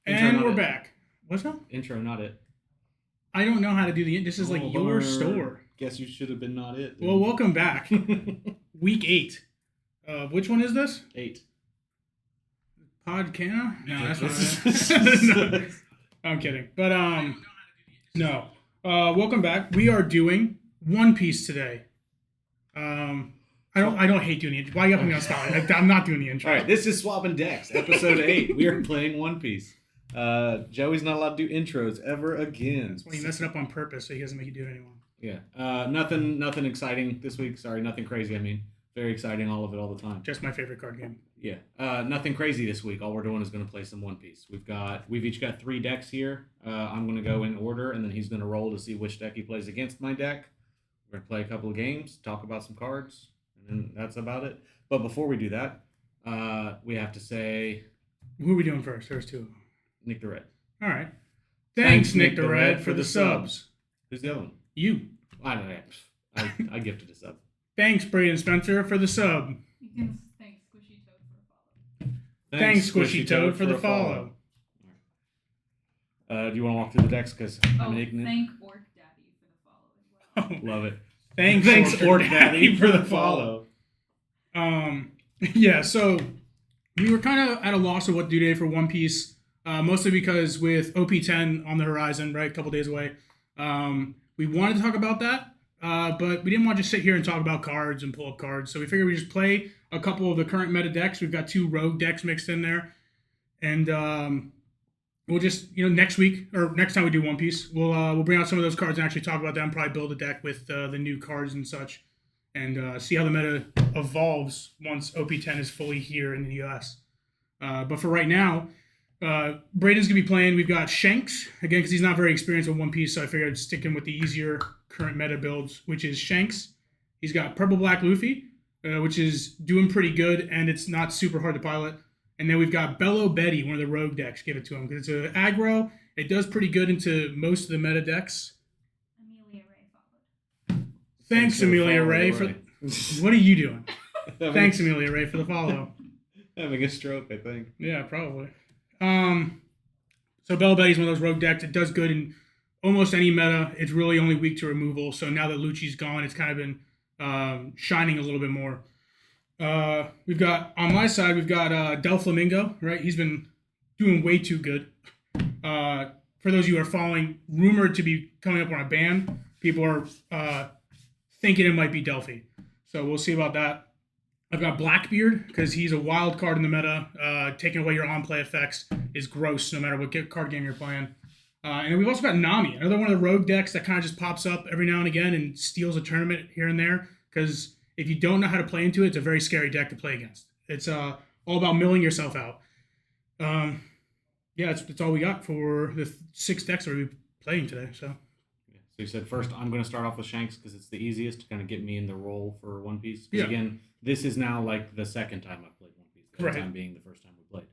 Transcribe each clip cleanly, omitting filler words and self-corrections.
And we're back. What's up? Intro, not it. I don't know how to do the. This is like your store. Guess you should have been not it. Well, welcome back. Week 8. Which one is this? 8. Podcana? No, that's not it. No, I'm kidding. But no. Welcome back. We are doing One Piece today. I don't hate doing the intro. Why are you upping me on spot? I'm not doing the intro. All right, this is Swabbin Decks, episode 8. We are playing One Piece. Joey's not allowed to do intros ever again. That's why you mess it up on purpose so he doesn't make you do it anymore. Yeah. Nothing exciting this week. Sorry, nothing crazy. I mean, very exciting, all of it, all the time. Just my favorite card game. Yeah. Nothing crazy this week. All we're doing is going to play some One Piece. We've each got 3 decks here. I'm going to go in order, and then he's going to roll to see which deck he plays against my deck. We're going to play a couple of games, talk about some cards, and that's about it. But before we do that, we have to say... Who are we doing first? There's 2. Nick the Red. All right. Thanks Nick the Red, for the subs. Who's the other one? You. I don't know. I gifted a sub. Thanks, Braden Spencer, for the sub. You can thank Squishy Toad for a follow. Thanks Squishy Toad, for the follow. Do you want to walk through the decks? Because I'm ignorant. Thank Orc Daddy for the follow as well. Love it. Thanks Orc Daddy, for the follow. Yeah, so we were kind of at a loss of what to do today for One Piece. Mostly because with OP10 on the horizon, right, a couple days away, we wanted to talk about that, but we didn't want to just sit here and talk about cards and pull up cards. So we figured we'd just play a couple of the current meta decks. We've got 2 rogue decks mixed in there, and we'll just next week or next time we do One Piece, we'll bring out some of those cards and actually talk about them. Probably build a deck with the new cards and such, and see how the meta evolves once OP10 is fully here in the US. But for right now. Braden's going to be playing. We've got Shanks, again, because he's not very experienced with One Piece, so I figured I'd stick him with the easier current meta builds, which is Shanks. He's got Purple Black Luffy, which is doing pretty good, and it's not super hard to pilot. And then we've got Bello Betty, one of the rogue decks. Give it to him, because it's an aggro. It does pretty good into most of the meta decks. Amelia Ray followed. Thanks Amelia Ray. What are you doing? Thanks, Amelia Ray, for the follow. Having a stroke, I think. Yeah, probably. So Bello Betty's one of those rogue decks. It does good in almost any meta. It's really only weak to removal. So now that Lucci's gone, it's kind of been shining a little bit more. We've got, on my side, we've got Del Flamingo, right? He's been doing way too good. For those of you who are following, rumored to be coming up on a ban. People are thinking it might be Delphi. So we'll see about that. I've got Blackbeard, because he's a wild card in the meta. Taking away your on-play effects is gross, no matter what card game you're playing. And then we've also got Nami, another one of the rogue decks that kind of just pops up every now and again and steals a tournament here and there. Because if you don't know how to play into it, it's a very scary deck to play against. It's all about milling yourself out. Yeah, that's all we got for the 6 decks that we're playing today. So you said first I'm going to start off with Shanks because it's the easiest to kind of get me in the role for One Piece. Because again, this is now like the second time I've played One Piece. The time being the first time we played.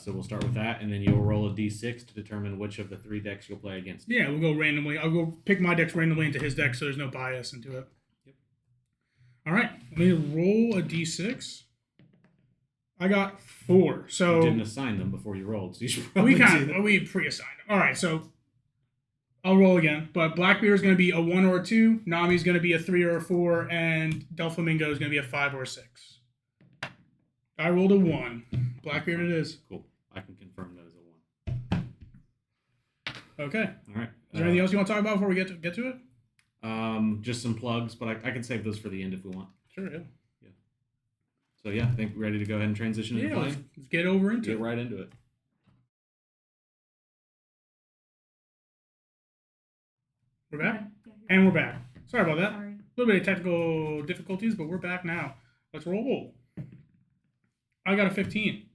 So we'll start with that, and then you'll roll a d6 to determine which of the 3 decks you'll play against. Yeah, we'll go randomly. I'll go pick my decks randomly into his deck so there's no bias into it. Yep. All right, let me roll a d6. I got 4. So you didn't assign them before you rolled, so you should we pre-assigned them. All right, so I'll roll again, but Blackbeard is going to be a 1 or a 2, Nami is going to be a 3 or a 4, and Del Flamingo is going to be a 5 or a 6. I rolled a 1. Blackbeard it is. Cool. I can confirm that as a 1. Okay. All right. Is there anything else you want to talk about before we get to it? Just some plugs, but I can save those for the end if we want. Sure, yeah. So yeah, I think we're ready to go ahead and transition into playing. Let's get over into it. Get right into it. We're back? And we're back. Sorry about that. Sorry. A little bit of technical difficulties, but we're back now. Let's roll. I got a 15.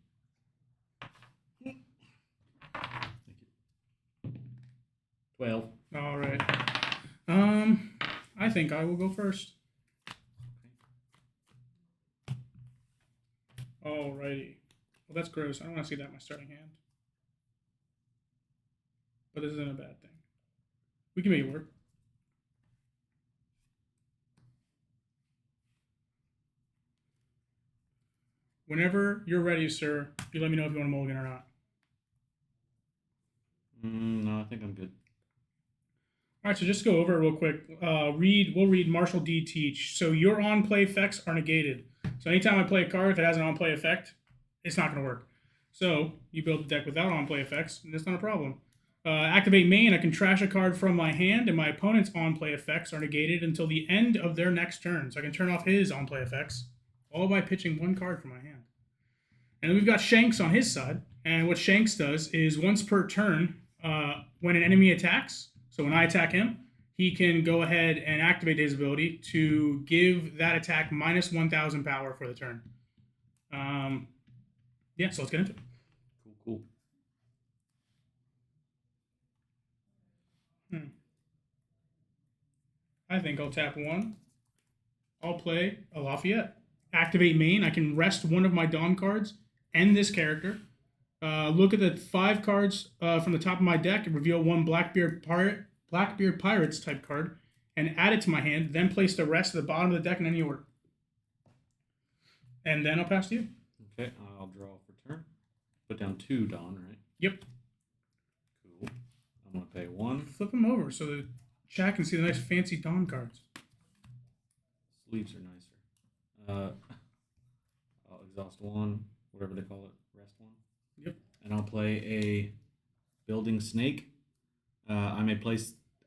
Thank you. 12. All right. I think I will go first. Alrighty. Well, that's gross. I don't want to see that in my starting hand. But this isn't a bad thing. We can make it work. Whenever you're ready, sir, you let me know if you want to mulligan or not. No, I think I'm good. All right, so just to go over it real quick. We'll read Marshall D. Teach. So your on-play effects are negated. So anytime I play a card, if it has an on-play effect, it's not going to work. So you build a deck without on-play effects, and that's not a problem. Activate main. I can trash a card from my hand, and my opponent's on-play effects are negated until the end of their next turn. So I can turn off his on-play effects, all by pitching one card from my hand. And then we've got Shanks on his side. And what Shanks does is once per turn, when an enemy attacks, so when I attack him, he can go ahead and activate his ability to give that attack minus 1,000 power for the turn. Yeah, so let's get into it. Cool. I think I'll tap one. I'll play a Lafayette. Activate main. I can rest one of my Dawn cards and this character. Look at the 5 cards from the top of my deck and reveal one Blackbeard Pirates type card and add it to my hand. Then place the rest at the bottom of the deck in any order. And then I'll pass to you. Okay, I'll draw for turn. Put down 2 Dawn, right? Yep. Cool. I'm going to pay 1. Flip them over so the chat can see the nice fancy Dawn cards. Sleeves are nicer. I'll exhaust 1, whatever they call it, rest 1. Yep. And I'll play a Building Snake. I may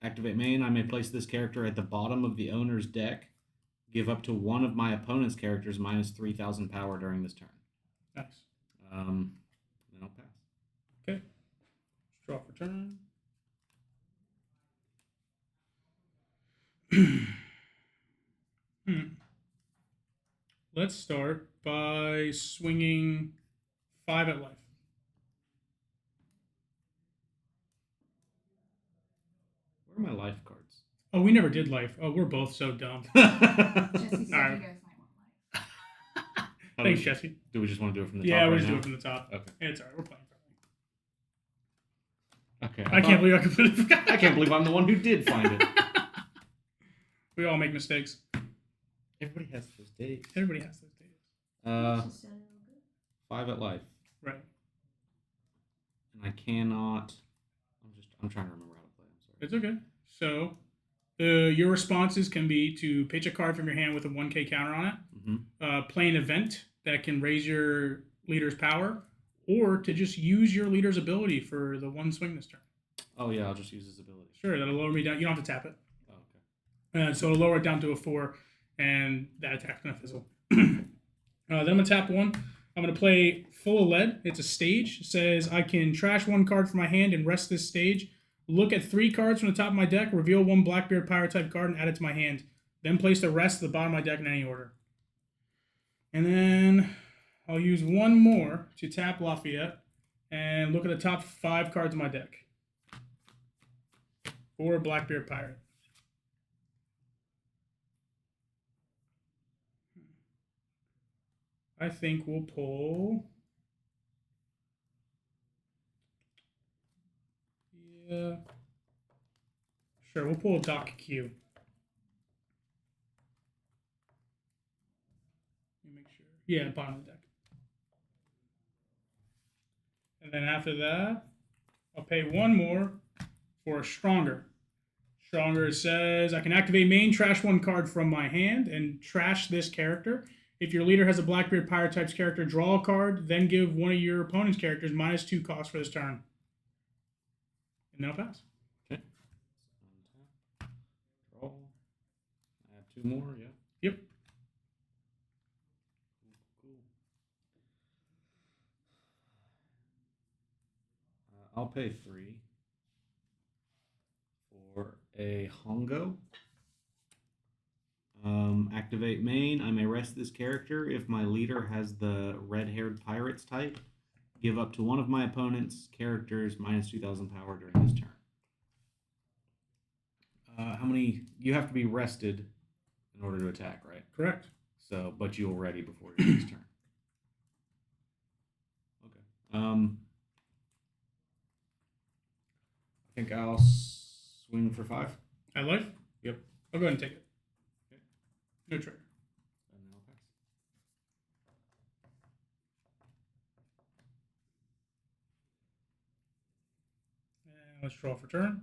activate main. I may place this character at the bottom of the owner's deck. Give up to one of my opponent's characters minus 3,000 power during this turn. Nice. Then I'll pass. Okay. Let's draw for turn. Let's start by swinging 5 at life. Where are my life cards? Oh, we never did life. Oh, we're both so dumb. Jesse said All right. you guys might want life. Thanks, Jesse. Do we just want to do it from the top? Yeah, we'll right just do now? it from the top. Okay. It's all right. We're playing friendly. Okay. I can't believe I completely forgot. I can't believe I'm the one who did find it. We all make mistakes. Everybody has those days. Everybody has those days. She said it'll go. 5 at life. Right. And I cannot. I'm trying to remember how to play. I'm sorry. It's okay. So, your responses can be to pitch a card from your hand with a 1K counter on it, play an event that can raise your leader's power, or to just use your leader's ability for the one swing this turn. Oh yeah, I'll just use his ability. Sure, that'll lower me down. You don't have to tap it. Oh, okay. So it'll lower it down to a 4, and that attack's going to fizzle. Then I'm going to tap 1. I'm going to play Full of Lead. It's a stage. It says I can trash 1 card from my hand and rest this stage. Look at 3 cards from the top of my deck, reveal 1 Blackbeard Pirate type card, and add it to my hand. Then place the rest at the bottom of my deck in any order. And then I'll use 1 more to tap Lafayette and look at the top 5 cards of my deck. 4 Blackbeard Pirate. I think we'll pull. Yeah. Sure, we'll pull a Doc Q. Let me make sure. Yeah, bottom of the deck. And then after that, I'll pay 1 more for a Stronger. Stronger says I can activate main, trash 1 card from my hand, and trash this character. If your leader has a Blackbeard Pirate types character, draw a card, then give one of your opponent's characters minus 2 cost for this turn. And then I'll pass. Okay. Draw. Add 2 more, yeah. Yep. Cool. I'll pay 3 for a Hongo. Activate main. I may rest this character if my leader has the red-haired pirates type. Give up to one of my opponent's characters minus 2,000 power during this turn. How many? You have to be rested in order to attack, right? Correct. So, but you're ready before your next turn. Okay. I think I'll swing for 5. At life? Yep. I'll go ahead and take it. Okay. No trigger. And then I'll pass. let's draw for turn.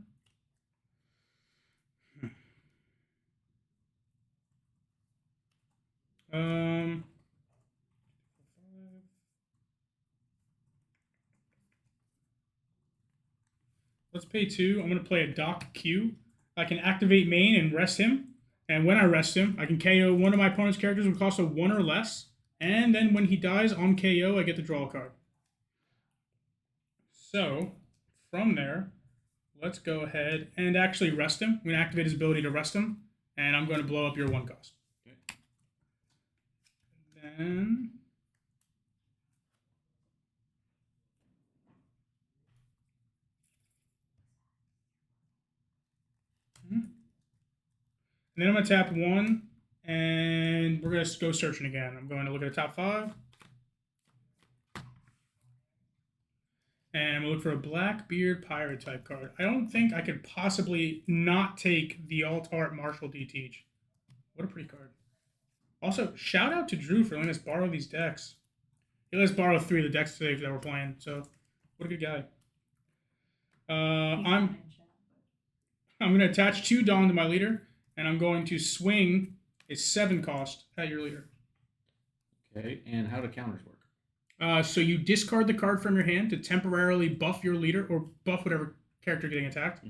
Let's pay 2. I'm going to play a Doc Q. I can activate main and rest him. And when I rest him, I can KO one of my opponent's characters with cost of 1 or less. And then when he dies on KO, I get to draw a card. So, from there, let's go ahead and actually rest him. I'm going to activate his ability to rest him. And I'm going to blow up your 1 cost. Okay. Then... And then I'm going to tap 1, and we're going to go searching again. I'm going to look at the top 5. And I'm going to look for a Blackbeard Pirate type card. I don't think I could possibly not take the Alt Art Marshall D Teach. What a pretty card. Also, shout out to Drew for letting us borrow these decks. He let us borrow 3 of the decks today that we're playing, so what a good guy. I'm going to attach 2 Dawn to my leader. And I'm going to swing a 7 cost at your leader. Okay, and how do counters work? So you discard the card from your hand to temporarily buff your leader or buff whatever character getting attacked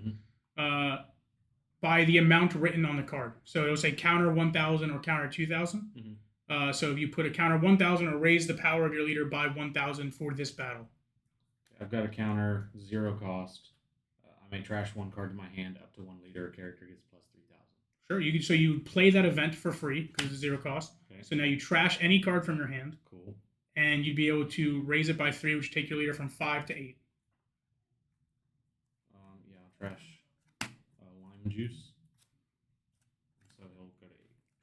by the amount written on the card. So it'll say counter 1,000 or counter 2,000. So if you put a counter 1,000 or raise the power of your leader by 1,000 for this battle. I've got a counter 0 cost. I may trash 1 card to my hand up to 1 leader. A character gets plus 3,000. Sure, you can. So you play that event for free because it's 0 cost. Okay. So now you trash any card from your hand. Cool. And you'd be able to raise it by 3, which would take your leader from 5 to 8. Yeah, I'll trash lime juice. So he'll go to 8.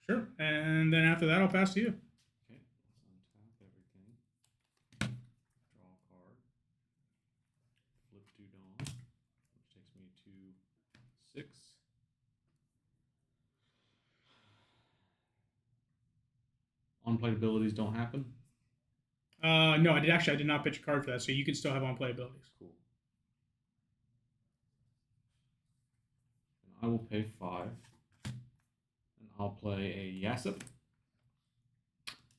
Sure, and then after that, I'll pass to you. Okay, let's untap everything. Draw a card. Flip 2 Dawn, which takes me to 6. On-play abilities don't happen? No, I did not pitch a card for that, so you can still have on-play abilities. Cool. And I will pay 5. And I'll play a Yasip.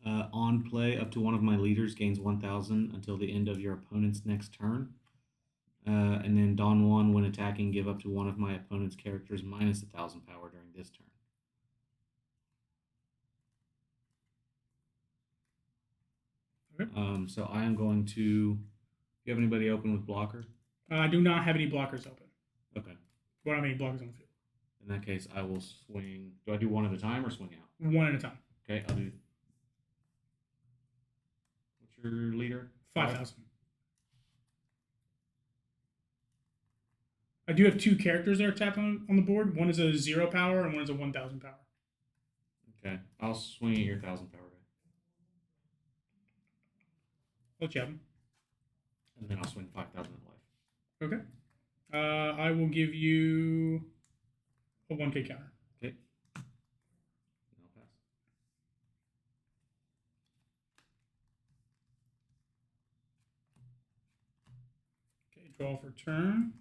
On play, up to one of my leaders gains 1,000 until the end of your opponent's next turn. And then Dawn 1, when attacking, give up to one of my opponent's characters minus 1,000 power during this turn. Okay. So I am going to. Do you have anybody open with blocker? I do not have any blockers open. Okay. We don't have any blockers on the field. In that case, I will swing. Do I do 1 at a time or swing out? 1 at a time. Okay, I'll do. What's your leader? 5,000. I do have 2 characters that are tapped on the board. One is a 0 power and one is a 1,000 power. Okay, I'll swing at your 1,000 power guy. Let's jab him. And then I'll swing 5,000 at life. Okay. I will give you a 1K counter. Okay. And I'll pass. Okay, draw for turn.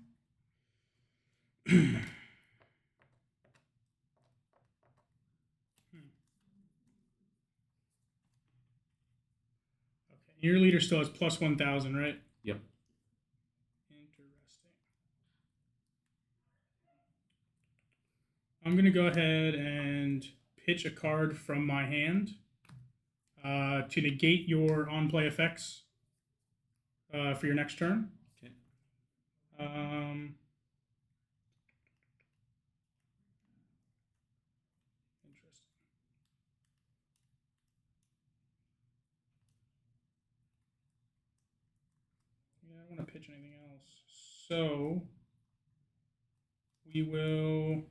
Your leader still has plus 1,000, right? Yep. Interesting. I'm going to go ahead and pitch a card from my hand to negate your on-play effects for your next turn. Okay. Interesting. Yeah, I don't want to pitch anything else. So we will.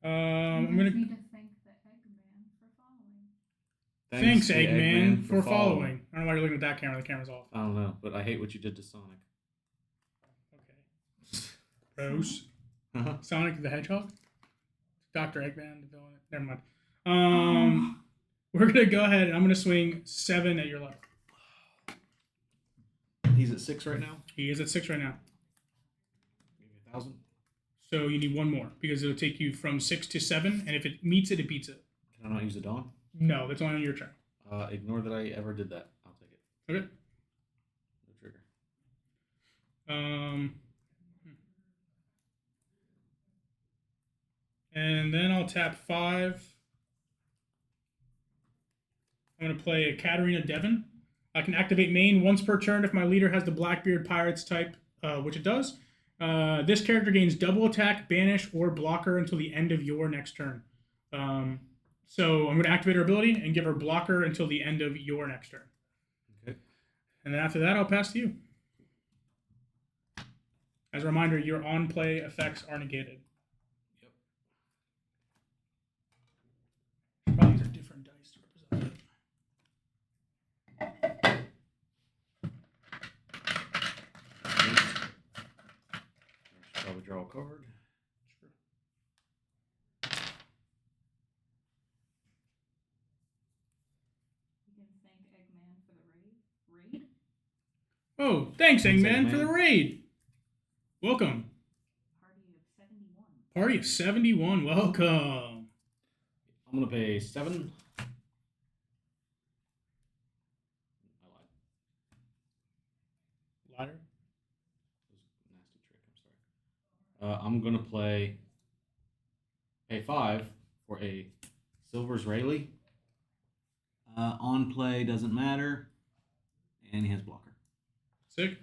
I'm gonna. need to thank the Eggman for following. Thanks, Eggman, for following. I don't know why you're looking at that camera. The camera's off. I don't know, but I hate what you did to Sonic. Okay. Gross. Sonic the Hedgehog. Dr. Eggman, the villain. Never mind. We're gonna go ahead and I'm gonna swing 7 at your level. He's at 6 right now. He is at 6 right now. Maybe 1,000. So you need one more because it'll take you from 6 to 7, and if it meets it, it beats it. Can I not use a Dawn? No, that's only on your turn. Ignore that I ever did that. I'll take it. Okay. No trigger. And then I'll tap 5. I'm going to play a Katarina Devon. I can activate main once per turn if my leader has the Blackbeard Pirates type, which it does. This character gains double attack, banish, or blocker until the end of your next turn. So I'm going to activate her ability and give her blocker until the end of your next turn. Okay. And then after that, I'll pass to you. As a reminder, your on-play effects are negated. Yep. Probably these are different dice to represent it. Probably draw a card. Oh, thanks, Thanks, Eggman, Eggman. for the raid. Welcome. Party of 71. Party of 71, welcome. I'm going to pay 7. I lied. Liar. That was a nasty trick. I'm sorry. I'm going to pay 5 for a Silver's Rayleigh. On play doesn't matter. And he has blocker. Sick.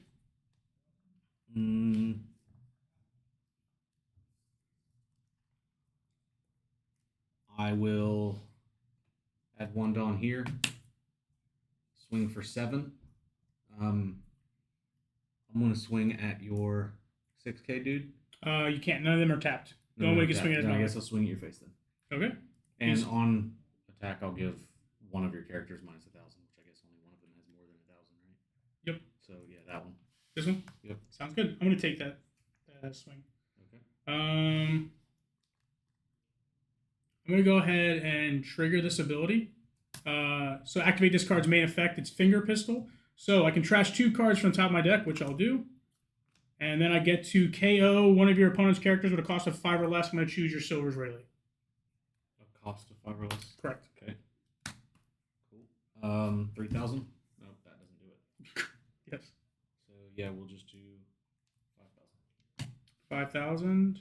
I will add 1 Dawn here. Swing for 7. I'm going to swing at your 6K dude. You can't. None of them are tapped. No, No no, one can tap. swing at his No, I number. guess I'll swing at your face then. Okay. And He's- on attack, I'll give one of your characters minus 1,000, which I guess only one of them has more than 1,000, right? Yep. So yeah, that one. This one? Yep. Sounds good. I'm going to take that swing. Okay. I'm going to go ahead and trigger this ability. So activate this card's main effect. It's Finger Pistol. So I can trash 2 cards from the top of my deck, which I'll do. And then I get to KO one of your opponent's characters with a cost of 5 or less. I'm going to choose your Silver's Rayleigh. A cost of 5 or less. Correct. Okay. Cool. 3,000. Nope, that doesn't do it. Yes. So yeah, we'll just do 5,000. 5,000.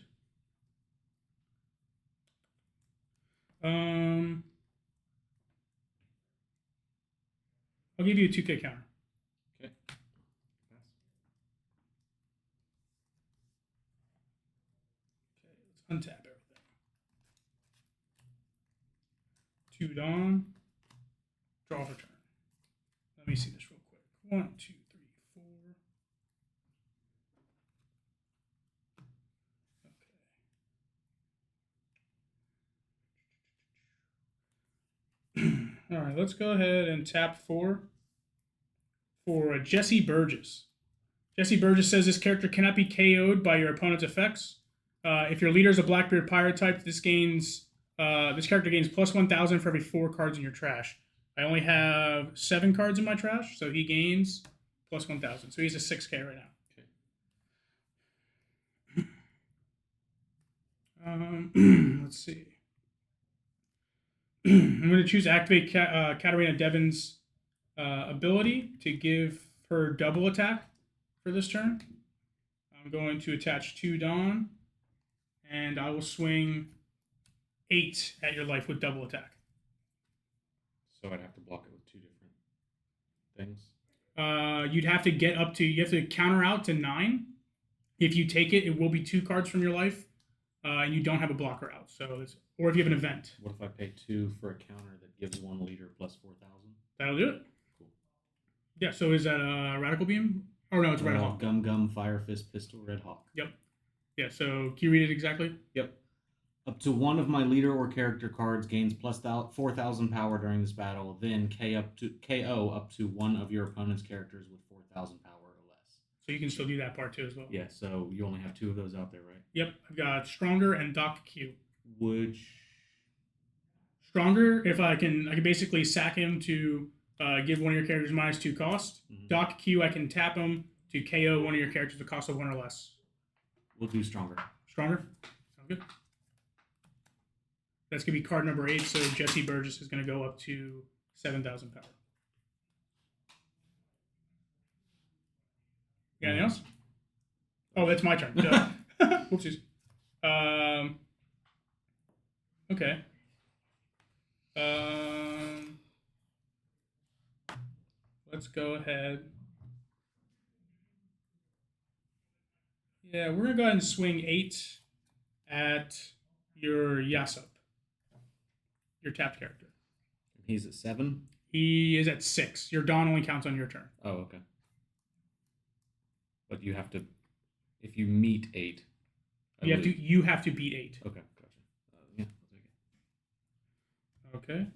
I'll give you a 2K counter. Okay. Pass. Okay, let's untap everything. 2 Dawn. Draw for turn. Let me see this real quick. 1, 2, 3, 4. Okay. All right, let's go ahead and tap 4 for Jesse Burgess. Jesse Burgess says this character cannot be KO'd by your opponent's effects. If your leader is a Blackbeard Pirate type, this character gains plus 1,000 for every 4 cards in your trash. I only have 7 cards in my trash, so he gains plus 1,000. So he's a 6K right now. Okay. Let's see. I'm going to choose activate Katarina Devon's ability to give her double attack for this turn. I'm going to attach 2 Dawn, and I will swing 8 at your life with double attack. So I'd have to block it with 2 different things. You have to counter out to 9. If you take it, it will be 2 cards from your life, and you don't have a blocker out. Or if you have an event. What if I pay 2 for a counter that gives 1 leader plus 4,000? That'll do it. Cool. Yeah, so is that a Radical Beam? Oh, no, it's Red Hawk. Gum, Fire Fist, Pistol, Red Hawk. Yep. Yeah, so can you read it exactly? Yep. Up to 1 of my leader or character cards gains plus 4,000 power during this battle. Then KO up to 1 of your opponent's characters with 4,000 power or less. So you can still do that part too as well. Yeah, so you only have 2 of those out there, right? Yep, I've got Stronger and Doc Q. Which Stronger, if I can basically sack him to give one of your characters -2 cost. Mhm. Doc Q, I can tap him to KO one of your characters with a cost of 1 or less. We'll do stronger. Stronger? Sounds good. That's going to be card number 8, so Jesse Burgess is going to go up to 7,000 power. You got anything else? Oh, that's my turn. Whoopsies. Okay. Let's go ahead. Yeah, we're going to go ahead and swing 8 at your Yasup, your tapped character. He's at 7? He is at 6. Your Dawn only counts on your turn. Oh, okay. But you have to, if you meet 8. You have to beat 8. Okay, gotcha. Yeah, I'll take it. Okay.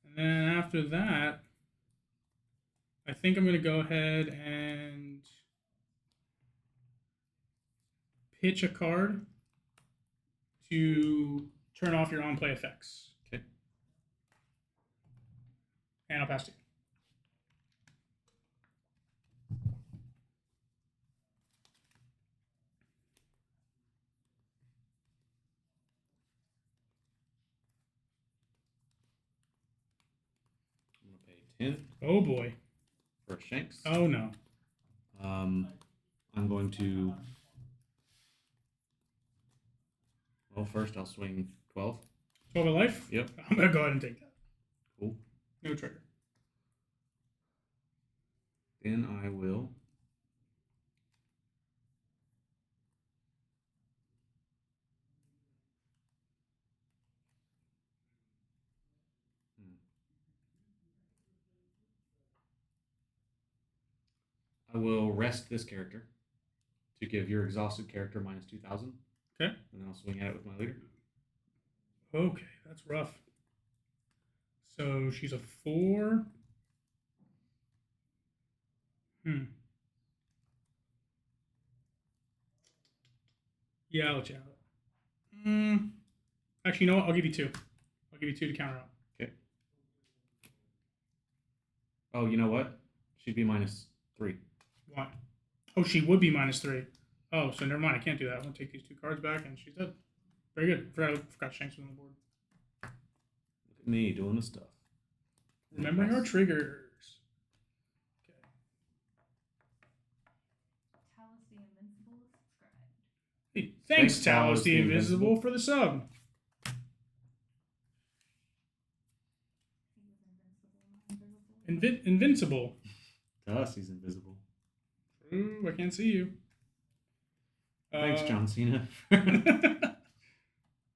And then after that, I think I'm going to go ahead and pitch a card to turn off your on-play effects. Okay. And I'll pass to you. I'm going to pay 10 Oh boy. for a Shanks. Oh no. I'm going to. Well, first I'll swing 12. 12 of life? Yep. I'm going to go ahead and take that. Cool. No trigger. Then I will. I will rest this character to give your exhausted character minus 2,000. Okay. And I'll swing at it with my leader. Okay, that's rough. So she's a 4. Yeah, I'll let you have it. Actually, you know what? I'll give you 2. I'll give you 2 to counter out. Okay. Oh, you know what? She'd be minus 3. Why? Oh, she would be minus 3. Oh, so never mind. I can't do that. I'm going to take these 2 cards back, and she's dead. Very good. Forgot Shanks was on the board. Look at me doing the stuff. Remembering our triggers. Okay. Talos the Invincible subscribed. Hey, thanks, Talos the Invisible, for the sub. He was invincible, not invisible. Invincible. To us, he's invisible. Ooh, I can't see you. Thanks, John Cena.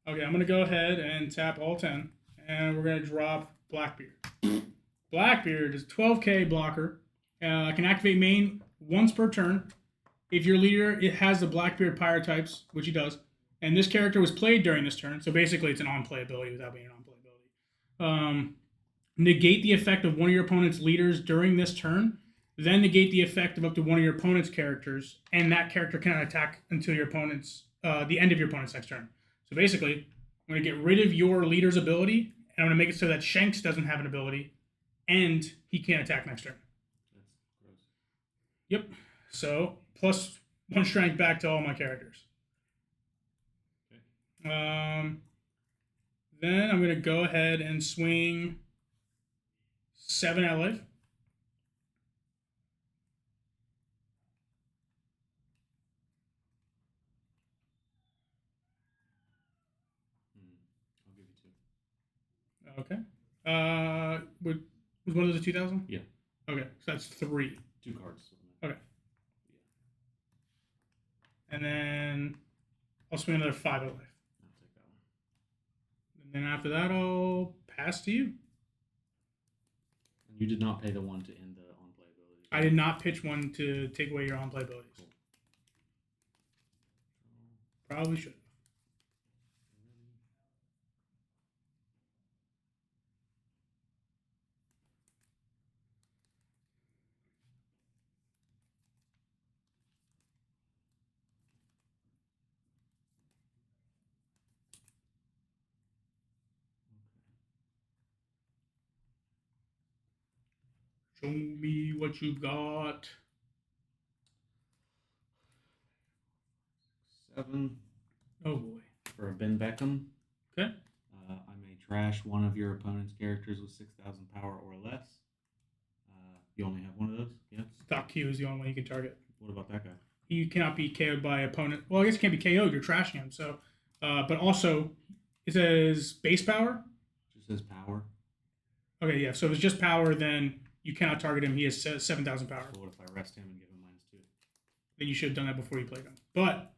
Okay, I'm going to go ahead and tap all 10, and we're going to drop Blackbeard. Blackbeard is 12k blocker. Can activate main once per turn. If your leader has the Blackbeard Pyre types, which he does, and this character was played during this turn, so basically it's an on-play ability without being an on-play ability. Negate the effect of one of your opponent's leaders during this turn, then negate the effect of up to one of your opponent's characters, and that character cannot attack until your opponent's the end of your opponent's next turn. So basically, I'm going to get rid of your leader's ability, and I'm going to make it so that Shanks doesn't have an ability, and he can't attack next turn. That's gross. Yep. So plus 1 strength back to all my characters. Okay. Then I'm going to go ahead and swing 7 at life. I'll give you 2. Okay. Was one of those a 2,000? Yeah. Okay, so that's 3. 2 cards. Okay. And then I'll swing another 5 at life. I'll take that one. And then after that, I'll pass to you. And you did not pay the 1 to end the on-play ability. I did not pitch one to take away your on-play abilities. Cool. Probably should. Show me what you got. 7 Oh boy. for a Ben Beckham. Okay. I may trash one of your opponent's characters with 6,000 power or less. You only have one of those? Yeah. Doc Q is the only one you can target. What about that guy? He cannot be KO'd by opponent. Well, I guess he can't be KO'd. You're trashing him. So, but also, it says base power. Just says power. Okay, yeah. So if it's just power, then you cannot target him. He has 7,000 power. So what if I rest him and give him -2? Then you should have done that before you played him. But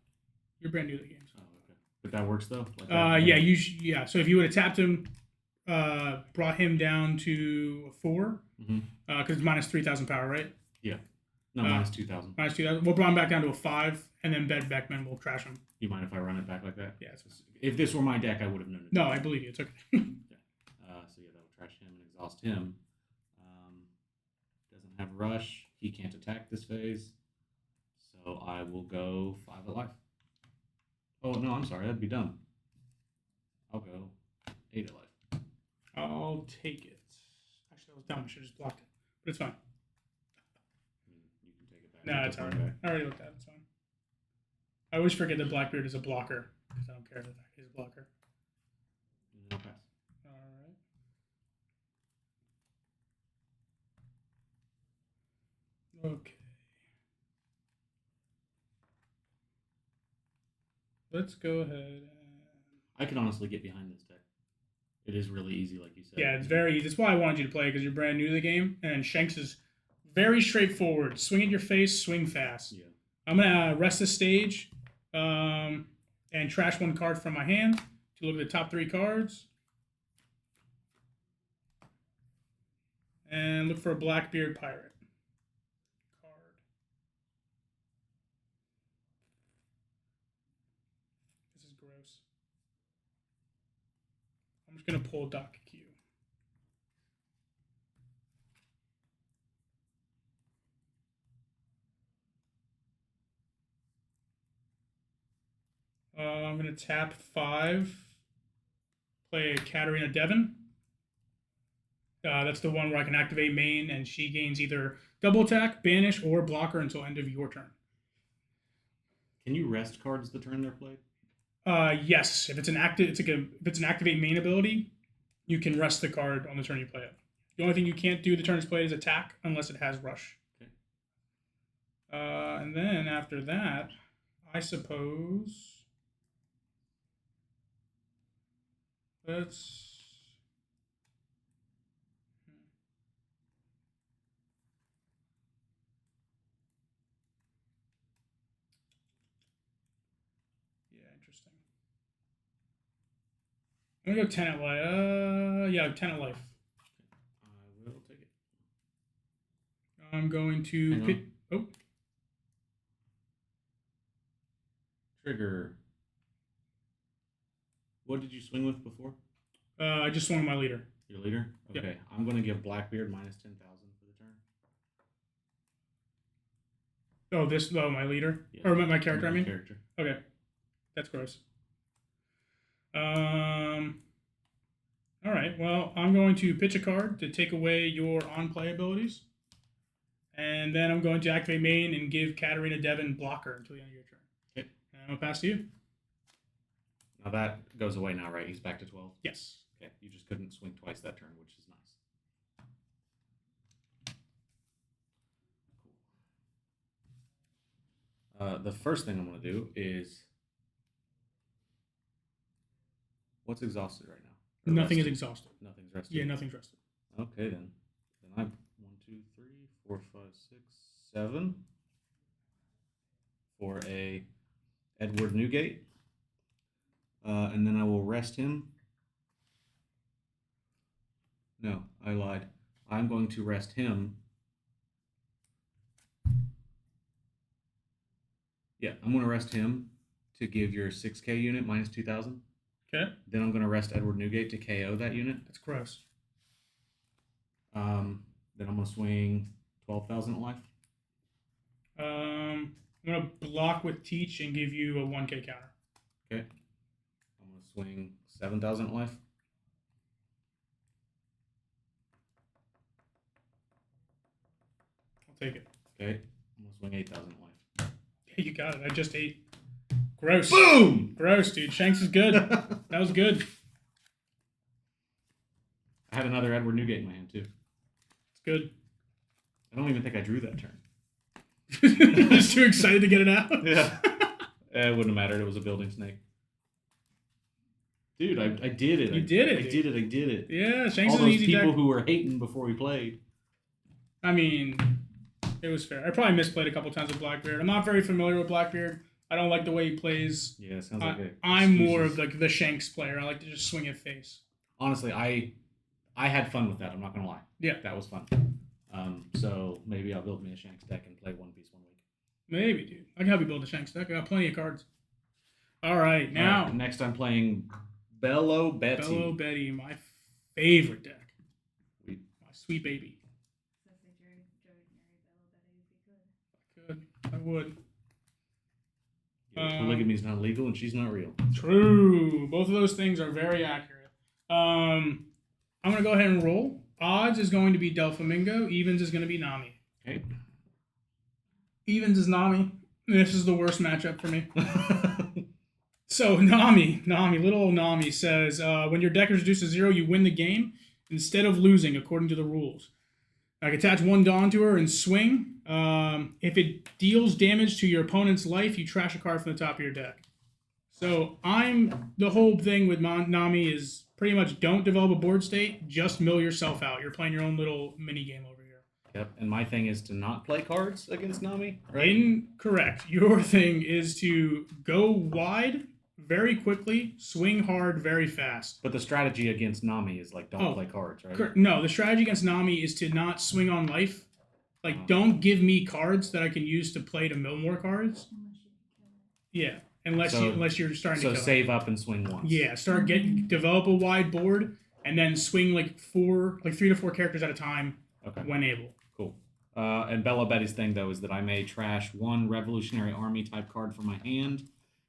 you're brand new to the game. So. Oh, okay. But that works though. Like that, Yeah. Yeah. So if you would have tapped him, brought him down to a 4, because it's minus 3,000 power, right? Yeah. No, minus 2,000. Minus 2,000. We'll bring him back down to a 5, and then Ben Beckman will trash him. You mind if I run it back like that? Yeah. If this were my deck, I would have known it. No, I believe you. It's okay. So yeah, that'll trash him and exhaust him. Doesn't have rush. He can't attack this phase. So I will go 5 of life. Oh no, I'm sorry, that'd be dumb. I'll go 8 of life. I'll take it. Actually, that was dumb. I should have just blocked it. But it's fine. You can take it back. No, it's alright. I already looked at it. It's fine. I always forget that Blackbeard is a blocker because I don't care that he's a blocker. No pass. Alright. Okay. Let's go ahead and... I can honestly get behind this deck. It is really easy, like you said. Yeah, it's very easy. That's why I wanted you to play, because you're brand new to the game. And Shanks is very straightforward. Swing in your face, swing fast. Yeah. I'm going to rest this stage and trash 1 card from my hand to look at the top 3 cards. And look for a Blackbeard Pirate card. This is gross. I'm just going to pull Doc Q. I'm going to tap 5, play a Katarina Devon. That's the one where I can activate main, and she gains either double attack, banish, or blocker until end of your turn. Can you rest cards the turn they're played? Yes, if it's an activate main ability, you can rest the card on the turn you play it. The only thing you can't do the turn it's played is attack unless it has rush. Okay. And then after that, I suppose let's. Interesting. I'm gonna go 10 at life. Yeah, 10 at life. I will take it. I'm going to pit. Oh. Trigger. What did you swing with before? I just swung my leader. Your leader? Okay. Yep. I'm going to give Blackbeard minus 10,000 for the turn. Oh, my leader? Yeah. Or my character, I mean? Character. Okay. That's gross. All right. Well, I'm going to pitch a card to take away your on-play abilities. And then I'm going to activate main and give Katarina Devon blocker until the end of your turn. Okay. And I'm going to pass to you. Now that goes away now, right? He's back to 12? Yes. Okay. You just couldn't swing twice that turn, which is nice. Cool. The first thing I'm going to do is... What's exhausted right now? Or Nothing is rested? exhausted. Nothing's rested? Yeah, nothing's rested. Okay, then. Then I 1, 2, 3, 4, 5, 6, 7 for a Edward Newgate. And then I will rest him. No, I lied. I'm going to rest him. Yeah, I'm going to rest him to give your 6K unit minus 2,000. Okay. Then I'm going to rest Edward Newgate to KO that unit. That's gross. Then I'm going to swing 12,000 at life. I'm going to block with Teach and give you a 1K counter. Okay. I'm going to swing 7,000 at life. Take it. Okay. I'm gonna swing 8,000 life. Hey, you got it. I just ate. Gross. Boom! Gross, dude. Shanks is good. That was good. I had another Edward Newgate in my hand too. It's good. I don't even think I drew that turn. Just too excited to get it out. Yeah. It wouldn't have mattered. It was a building snake. Dude, I did it. You did it, I dude. did it. Yeah, Shanks All is an those easy people deck. who were hating before we played. I mean, it was fair. I probably misplayed a couple times with Blackbeard. I'm not very familiar with Blackbeard. I don't like the way he plays. Yeah, sounds like it. I'm more of like the Shanks player. I like to just swing at face. Honestly, I had fun with that. I'm not gonna lie. Yeah. That was fun. So maybe I'll build me a Shanks deck and play One Piece one week. Maybe, dude. I can help you build a Shanks deck. I got plenty of cards. All right, now. All right, next I'm playing Bello Betty. Bello Betty, my favorite deck. We- My sweet baby. So if they marry Bello Betty, it'd be good. I would. Polygamy's not legal and she's not real. True. Both of those things are very accurate. I'm going to go ahead and roll. Odds is going to be Delflamingo. Evens is going to be Nami. Okay. Evens is Nami. This is the worst matchup for me. So Nami, little old Nami says, when your deck is reduced to 0, you win the game instead of losing according to the rules. I can attach 1 Dawn to her and swing. If it deals damage to your opponent's life, you trash a card from the top of your deck. So the whole thing with Nami is pretty much don't develop a board state, just mill yourself out. You're playing your own little mini game over here. Yep. And my thing is to not play cards against Nami, right? Incorrect. Your thing is to go wide very quickly, swing hard very fast. But the strategy against Nami is like don't play cards, right? No, the strategy against Nami is to not swing on life. Like, don't give me cards that I can use to play to mill more cards. Yeah, unless you're starting to kill. So save up and swing once. Yeah, develop a wide board and then swing like 3 to 4 characters at a time when able. Cool. And Bella Betty's thing though is that I may trash 1 Revolutionary Army type card from my hand,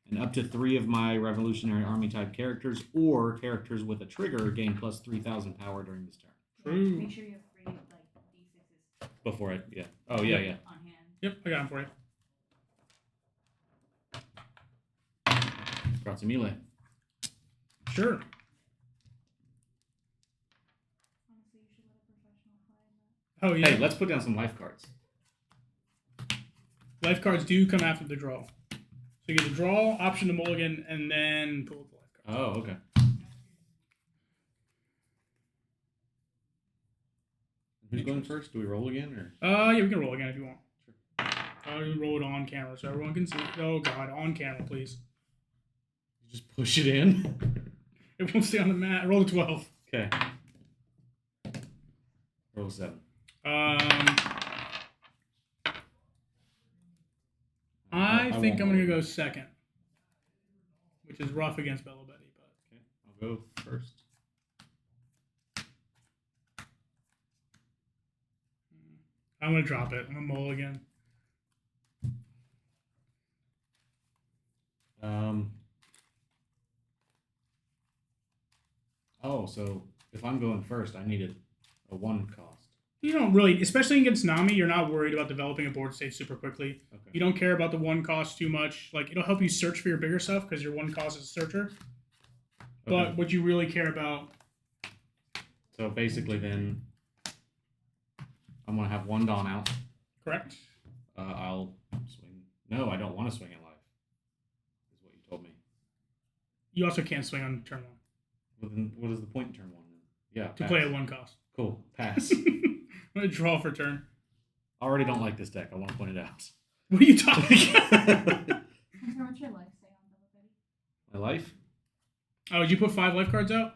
and up to 3 of my Revolutionary Army type characters or characters with a trigger gain plus 3,000 power during this turn. True. Make sure you have 3 D6s Before it, yeah. Oh yeah. on hand. Yep, I got him for you. Grazie mille. Sure. Honestly, you should let a professional play that. Oh yeah. Hey, let's put down some life cards. Life cards do come after the draw. So you get the draw, option to mulligan, and then pull the life card. Oh, okay. Who's going first? Do we roll again or? Yeah, we can roll again if you want. Sure. Roll it on camera so everyone can see. Oh god, on camera, please. You just push it in. It won't stay on the mat. Roll a 12. Okay. Roll 7. I think won't I'm gonna roll. go second, which is rough against Bello Betty, but Okay, I'll go first. I'm gonna drop it. I'm gonna mulligan. Oh, so if I'm going first, I needed a 1 cost. You don't really, especially against Nami, you're not worried about developing a board state super quickly. Okay. You don't care about the 1 cost too much. Like, it'll help you search for your bigger stuff because your 1 cost is a searcher. But Okay. what you really care about. So basically, then I'm gonna have 1 Dawn out. Correct. I'll swing. No, I don't want to swing in life. Is what you told me. You also can't swing on turn 1 Well, then what is the point in turn 1? Then? Yeah. to pass. play at 1 cost. Cool. Pass. I'm gonna draw for turn. I already don't like this deck. I want to point it out. What are you talking? How much your life say on Bello Betty? My life? Oh, did you put 5 life cards out?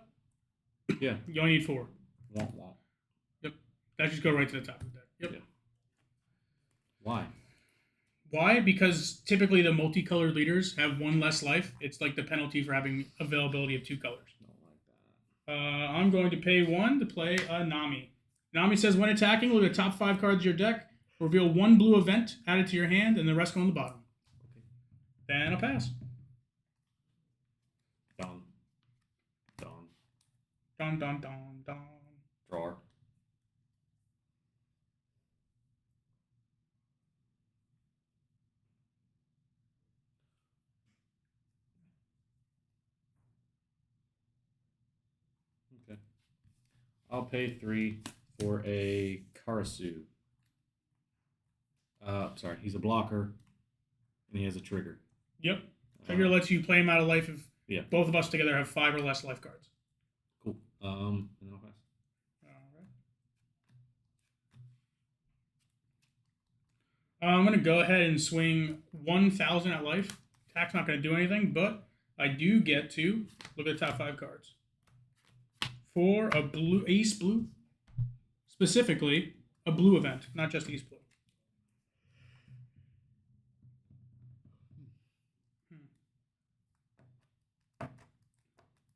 Yeah. You only need 4. Womp womp. That just go right to the top of the deck. Yep. Yeah. Why? Why? Because typically the multicolored leaders have 1 less life. It's like the penalty for having availability of 2 colors. Don't like that. I'm going to pay 1 to play a Nami. Nami says when attacking, look at the top 5 cards of your deck, reveal 1 blue event, add it to your hand, and the rest go on the bottom. Okay. Then I'll pass. Dawn. Dawn. Dun dun dun dun. Drawer. I'll pay 3 for a Karasu. Sorry, he's a blocker, and he has a trigger. Yep. Trigger lets you play him out of life if Yeah. both of us together have 5 or less life cards. Cool. And then I'll pass. All right. I'm going to go ahead and swing 1,000 at life. Attack's not going to do anything, but I do get to look at the top 5 cards. For a blue, ace blue, specifically a blue event, not just ace blue.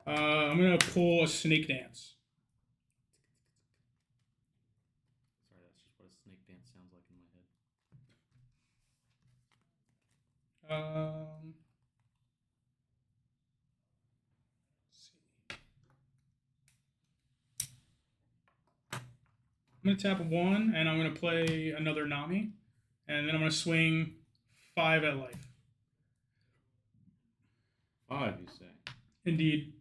I'm going to pull a snake dance. Sorry, that's just what a snake dance sounds like in my head. Let's see. I'm going to tap 1, and I'm going to play another Nami, and then I'm going to swing 5 at life. 5, you say? Indeed.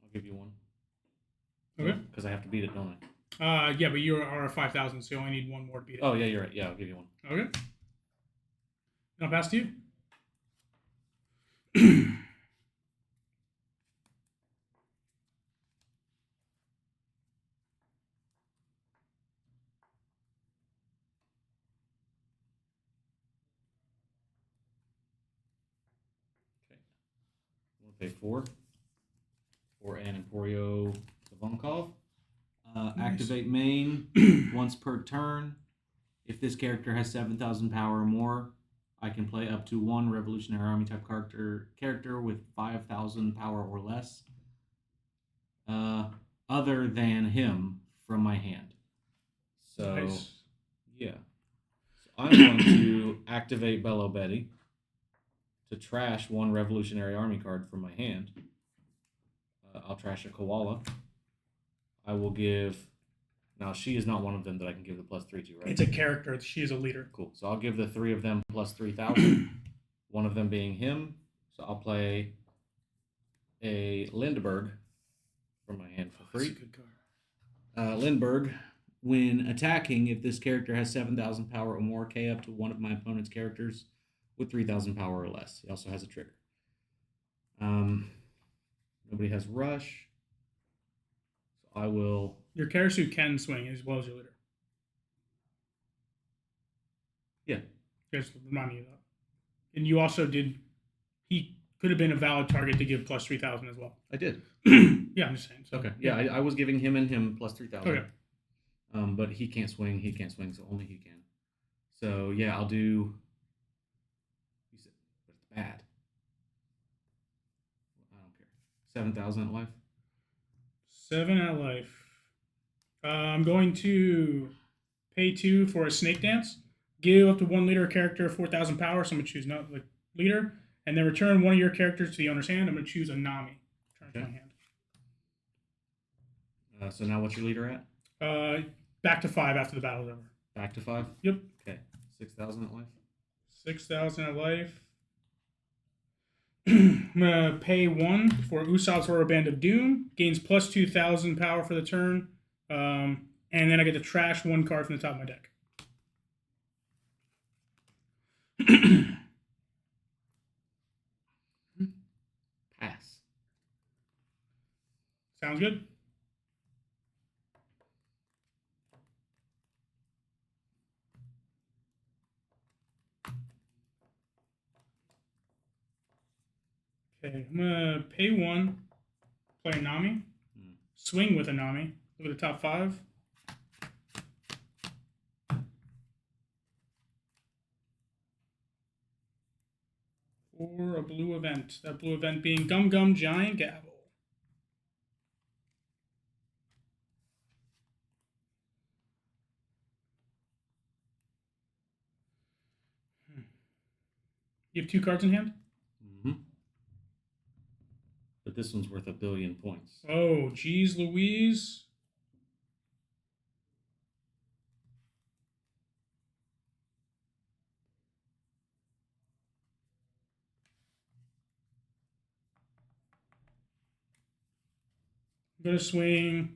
I'll give you 1. Okay. Because I have to beat it, don't Yeah, but you are a 5,000, so you only need 1 more to beat it. I? Oh, yeah, you're right. Yeah, I'll give you 1. Okay. And I'll pass to you. Okay. I'm going to pay 4 for an Emporio Ivankov. Nice. Activate main once per turn. If this character has 7,000 power or more, I can play up to 1 Revolutionary Army type character with 5,000 power or less, other than him from my hand. So, Nice. yeah. So I'm going to activate Bello Betty to trash 1 Revolutionary Army card from my hand. I'll trash a Koala. I will give... Now, she is not one of them that I can give the +3 to, right? It's a character. She is a leader. Cool. So I'll give the 3 of them +3,000. One of them being him. So I'll play a Lindbergh from my hand for free. That's a good card. Lindbergh, when attacking, if this character has 7,000 power or more, K up to one of my opponent's characters with 3,000 power or less. He also has a trigger. Nobody has rush. So I will... Your Karasu can swing as well as your leader. Yeah. Just remind me of that. And you also did... He could have been a valid target to give +3,000 as well. I did. Yeah, I'm just saying. So, Okay. Yeah, I was giving him and him +3,000. Okay. But he can't swing. He can't swing, so only he can. So, yeah, I'll do... But it's bad. I don't care. 7,000 at life. 7 at life. I'm going to pay 2 for a snake dance. Give up to 1 leader character 4,000 power. So I'm going to choose not the leader. And then return 1 of your characters to the owner's hand. I'm going to choose a Nami. Return to my hand. So now what's your leader at? Back to 5 after the battle's over. Back to 5? Yep. Okay. 6,000 at life? 6,000 at life. I'm going to pay 1 for Usopp's Horror Band of Doom. Gains plus 2,000 power for the turn. And then I get to trash 1 card from the top of my deck. Pass. Sounds good. Okay, I'm gonna pay 1, play a Nami, swing with a Nami, look at the top 5. Or a blue event. That blue event being Gum Gum Giant Gavel. You have 2 cards in hand? Mm-hmm. But this one's worth 1 billion points. Oh, geez, Louise. I'm going to swing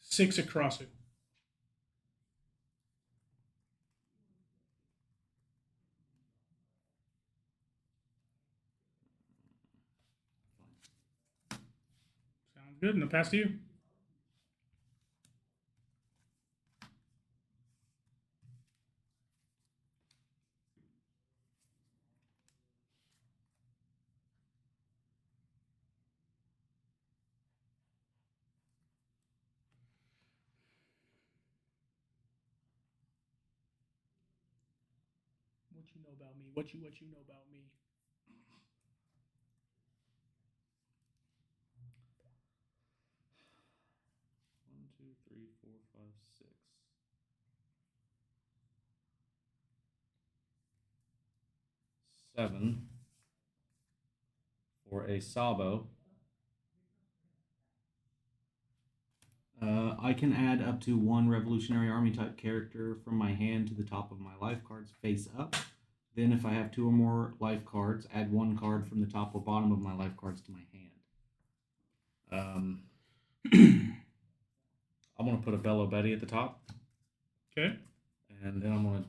6 across it. Sounds good. No pass to you. What you know about me? What you know about me? One, two, three, four, five, six. 7 for a Sabo. I can add up to 1 Revolutionary Army type character from my hand to the top of my life cards face up. Then, if I have 2 or more life cards, add 1 card from the top or bottom of my life cards to my hand. I'm going to put a Bello Betty at the top. Okay. And then I'm going to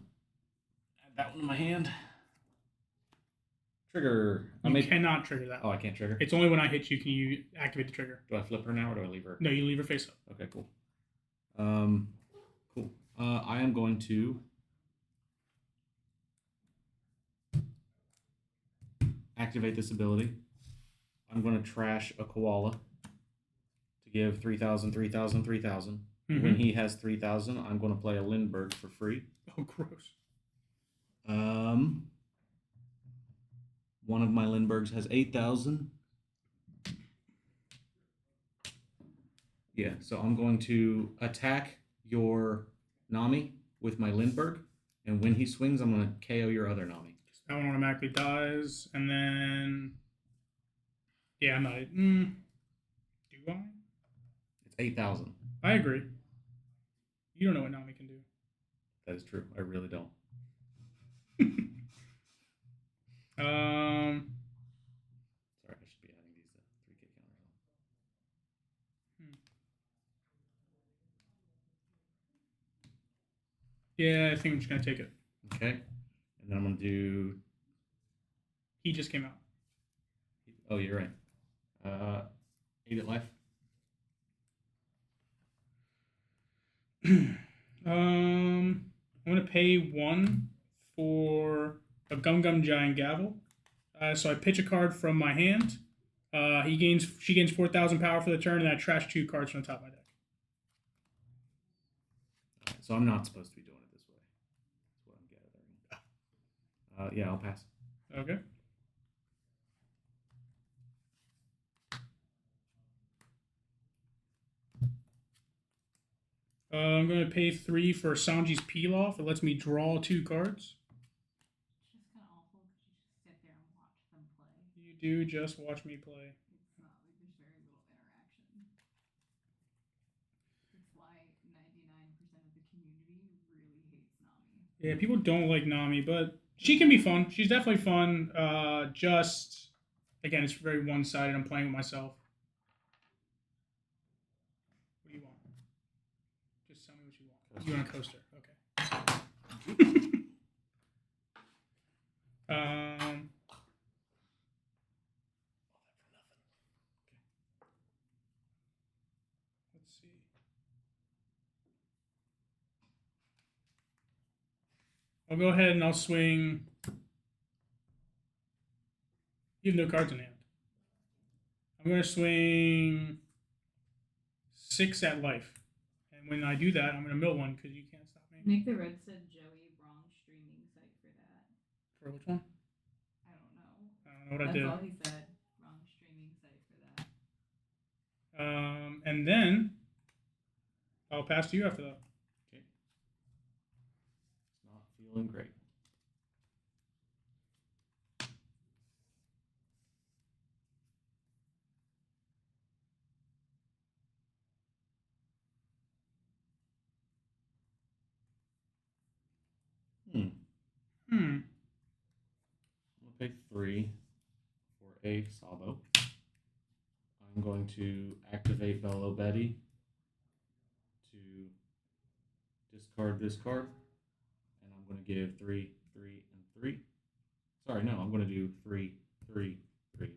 add that one to my hand. Trigger. You cannot trigger that. Oh, I can't trigger? It's only when I hit you can you activate the trigger. Do I flip her now or do I leave her? No, you leave her face up. Okay, cool. Cool. I am going to activate this ability. I'm going to trash a koala to give 3,000, 3,000, 3,000. Mm-hmm. When he has 3,000, I'm going to play a Lindbergh for free. Oh, gross. One of my Lindberghs has 8,000. Yeah, so I'm going to attack your Nami with my Lindbergh, and when he swings, I'm going to KO your other Nami. That one automatically dies, and then... Yeah, I'm not... Do I? It's 8,000. I agree. You don't know what Nami can do. That is true. I really don't. Sorry, I should be adding these 3K counters on. Yeah, I think I'm just going to take it. Okay. And then I'm going to do... He just came out. Oh, you're right. 8 at life. I'm going to pay 1 for a Gum Gum Giant Gavel. So I pitch a card from my hand. She gains 4,000 power for the turn, and I trash 2 cards from the top of my deck. Right, so I'm not supposed to be doing it this way. That's what I'm gathering. Yeah, I'll pass. Okay. I'm going to pay 3 for Sanji's Peel Off. It lets me draw 2 cards. It's just kind of awful because you just sit there and watch them play. You do just watch me play. It's not like there's very little interaction. It's why 99% of the community really hates Nami. Yeah, people don't like Nami, but she can be fun. She's definitely fun. Just, again, it's very one-sided. I'm playing with myself. What do you want? Just tell me what you want. Coaster. You want a coaster? Okay. Let's see. I'll go ahead and I'll swing. You have no cards in hand. I'm going to swing 6 at life. And when I do that, I'm going to mill 1 because you can't stop me. Nick the Red said Joey wrong streaming site for that. For which one? I don't know. I don't know what That's I did. all he said. Wrong streaming site for that. And then I'll pass to you after that. Okay. It's not feeling great. I'm going to pay 3 for a Sabo. I'm I'm going to activate Bello Betty to discard this card, and I'm going to give 3, 3, and 3. Sorry, no, I'm going to do 3, 3, 3.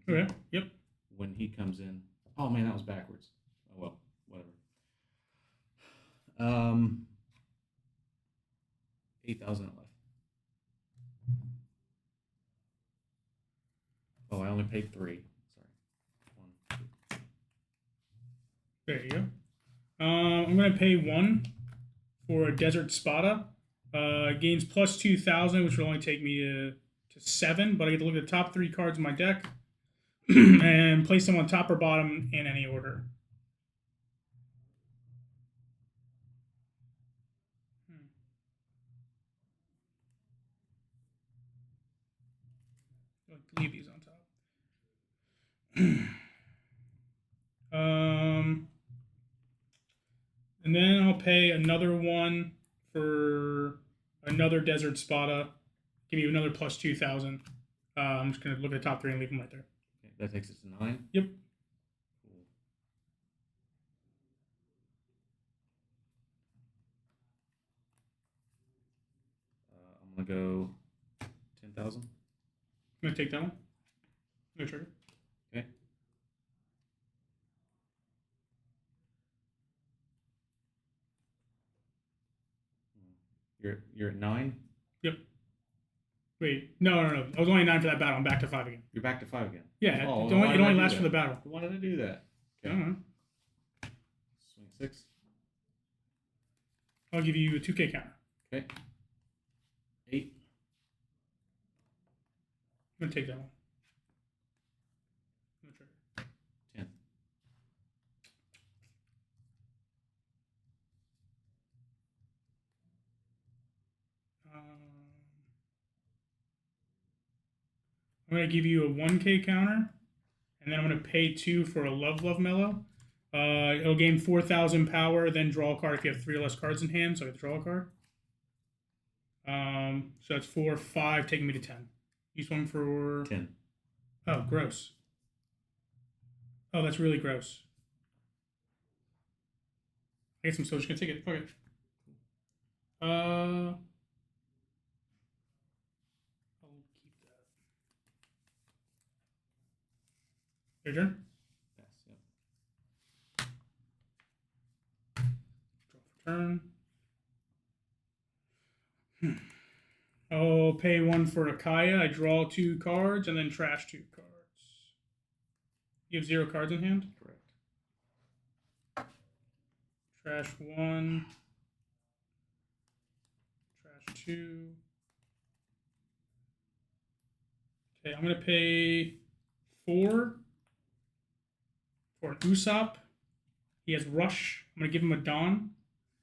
Okay. Okay. Yep. When he comes in, oh man, that was backwards. Oh well, whatever. 8,000 left. Oh, I only paid 3. Sorry. 1, 2. There you go. I'm gonna pay 1 for a Desert Spada. Gains plus 2,000, which will only take me to 7. But I get to look at the top 3 cards in my deck and place them on top or bottom in any order. Leave these on top. And then I'll pay another 1 for another Desert Spada. Give you another plus 2,000. I'm just gonna look at the top 3 and leave them right there. Okay, that takes us to 9. Yep. Cool. I'm gonna go 10,000. I'm gonna take that one. I'm gonna trigger. Okay. You're at 9. Yep. Wait, no. I was only 9 for that battle. I'm back to 5 again. You're back to 5 again. Yeah, Oh, it only why did I do lasts that? for the battle. Why did I do that? I Okay. don't know. Swing 6. I'll give you a 2K counter. Okay. 8. I'm gonna take that one. I'm gonna trigger. 10. I'm gonna give you a 1K counter, and then I'm gonna pay 2 for a Love Mellow. It'll gain 4,000 power, then draw a card if you have 3 or less cards in hand. So I have to draw a card. So that's 4, 5, taking me to 10. Use one for 10. Oh, gross. Oh, that's really gross. I guess I'm still just gonna take it. Fuck it. I'll keep that. Your turn. Pass. Yep. Draw for turn. I'll pay 1 for Akaya. I draw 2 cards and then trash 2 cards. You have 0 cards in hand? Correct. Trash 1. Trash 2. Okay, I'm going to pay 4 for an Usopp. He has Rush. I'm going to give him a Dawn.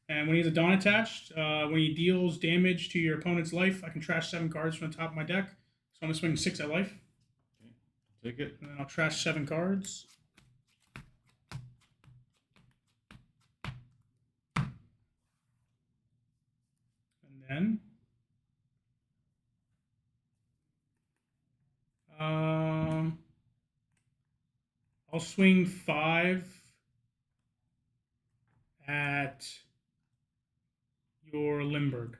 And when he has a Dawn attached, when he deals damage to your opponent's life, I can trash 7 cards from the top of my deck. So I'm going to swing 6 at life. Okay. Take it. And then I'll trash 7 cards. And then I'll swing 5 at your Limburg.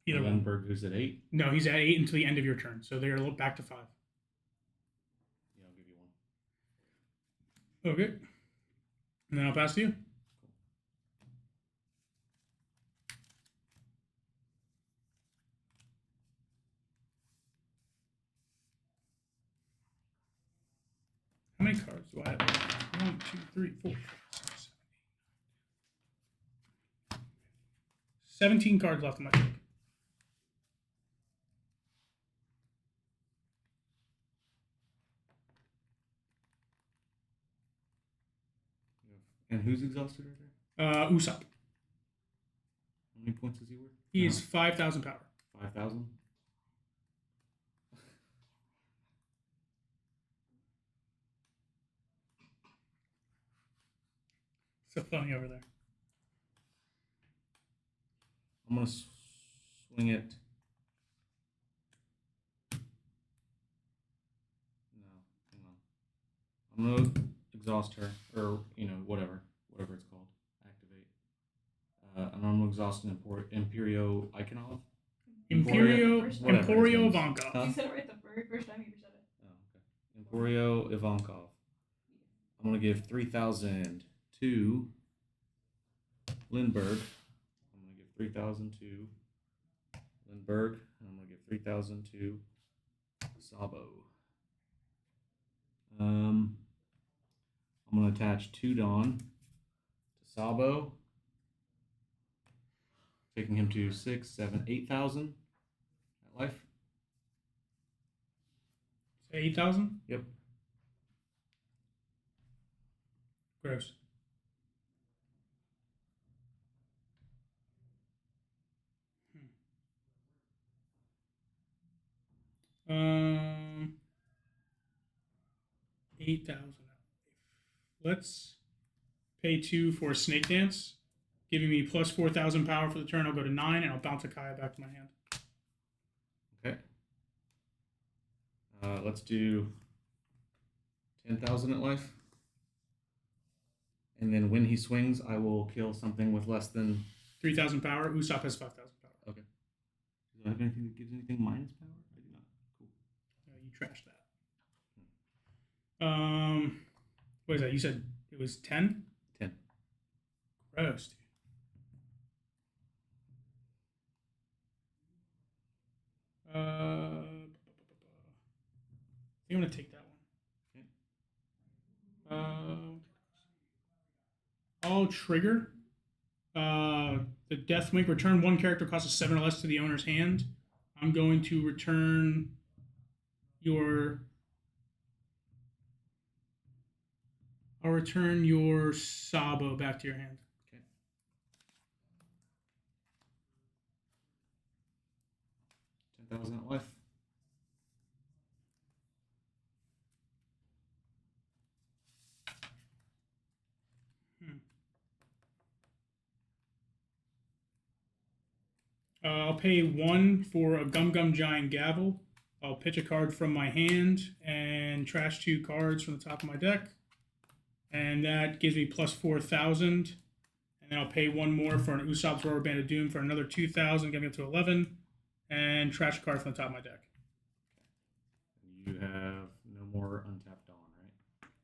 Either one. Lundberg, who's at 8. No, he's at 8 until the end of your turn. So they're back to 5. Yeah, I'll give you 1. Okay. And then I'll pass to you. How many cards do I have? 1, 2, 3, 4, 5, 6, 7, 8, 9. 17 cards left in my deck. And who's exhausted right there? Usopp. How many points is he worth? He is 5,000 power. 5,000. So funny over there. I'm gonna swing it. No, I'm gonna exhaust her, or whatever it's called. Activate. And I'm gonna exhaust an Imperio Iconov. Emporio whatever his name is. Ivankov. Huh? You said it right the very first time you ever said it. Oh, okay. Emporio Ivankov. I'm gonna give 3,000 to Lindbergh. I'm gonna give 3,000 to Lindbergh, and I'm gonna give 3,000 to Sabo. I'm gonna attach 2 Dawn to Sabo, taking him to 6, 7, 8,000 at life. 8,000? Yep. Gross. Um, 8,000. Let's pay 2 for Snake Dance, giving me plus 4,000 power for the turn. I'll go to 9, and I'll bounce a Kaya back to my hand. Okay. Let's do 10,000 at life. And then when he swings, I will kill something with less than 3,000 power. Usopp has 5,000 power. Okay. Do I have anything that gives anything minus power? I do not. Cool. You trashed that. What is that? You said it was 10? 10. Gross, dude. I think I'm gonna take that one. I'll trigger. The Death Wink. Return 1 character costs 7 or less to the owner's hand. I'm going to return your. I'll return your Sabo back to your hand. Okay. 10,000 at life. I'll pay 1 for a Gum Gum Giant Gavel. I'll pitch a card from my hand and trash 2 cards from the top of my deck. And that gives me plus 4,000. And then I'll pay 1 more for an Usopp's Rubber Band of Doom for another 2,000, getting it to 11. And trash a card from the top of my deck. You have no more untapped Dawn, right?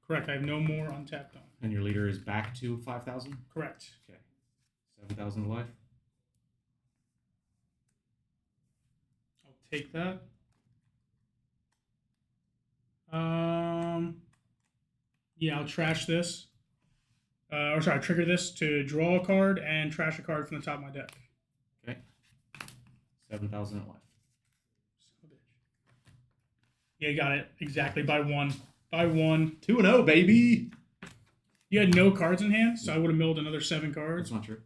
Correct. I have no more untapped Dawn. And your leader is back to 5,000? Correct. Okay. 7,000 to life. I'll take that. Yeah, I'll trash this. Trigger this to draw a card and trash a card from the top of my deck. Okay. 7,000 at life. Son of a bitch. Yeah, you got it. Exactly. By 1. By 1. 2-0, baby! You had no cards in hand, so I would have milled another 7 cards. That's not true.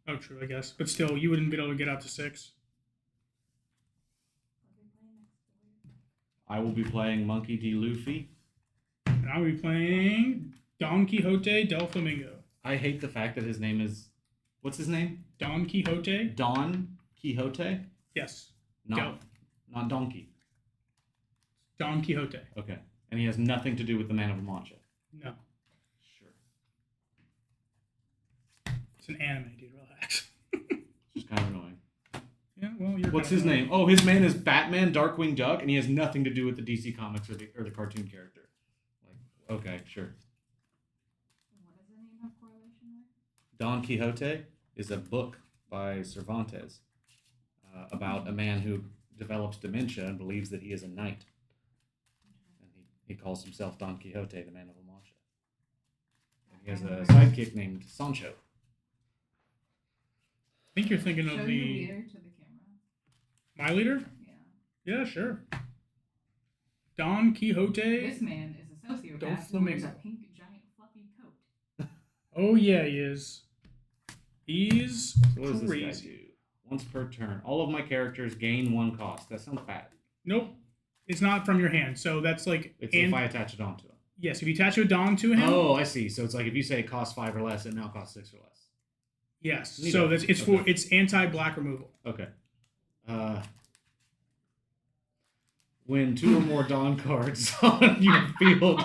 Oh, true, I guess. But still, you wouldn't be able to get out to 6. I will be playing Monkey D. Luffy. And I'll be playing Don Quixote del Flamingo. I hate the fact that his name is... What's his name? Don Quixote? Don Quixote? Yes. Not Donkey. Don Quixote. Okay. And he has nothing to do with the Man of La Mancha. No. Sure. It's an anime, dude. Relax. It's just kind of annoying. Yeah, well, you're What's kind his of name? Oh, his man is Batman Darkwing Duck, and he has nothing to do with the DC Comics or the cartoon character. Like, okay, sure. What does the name have correlation with? Don Quixote is a book by Cervantes about a man who develops dementia and believes that he is a knight. And he calls himself Don Quixote, the Man of La Mancha. And he has a sidekick named Sancho. I think you're thinking Show of your the... leader to the camera. My leader? Yeah. Yeah, sure. Don Quixote. This man is a sociopath who wears Flamingo. a pink giant fluffy coat. Oh, yeah, he is. He's So what does this guy crazy. do? Once per turn. All of my characters gain 1 cost. That sounds bad. Nope. It's not from your hand, so that's like... It's if I attach it onto him. Yes, if you attach a Don to him... Oh, I see. So it's like if you say it costs 5 or less, it now costs 6 or less. Yes. Neato. So it's Okay. it's anti-black removal. Okay. When 2 or more Dawn cards on your field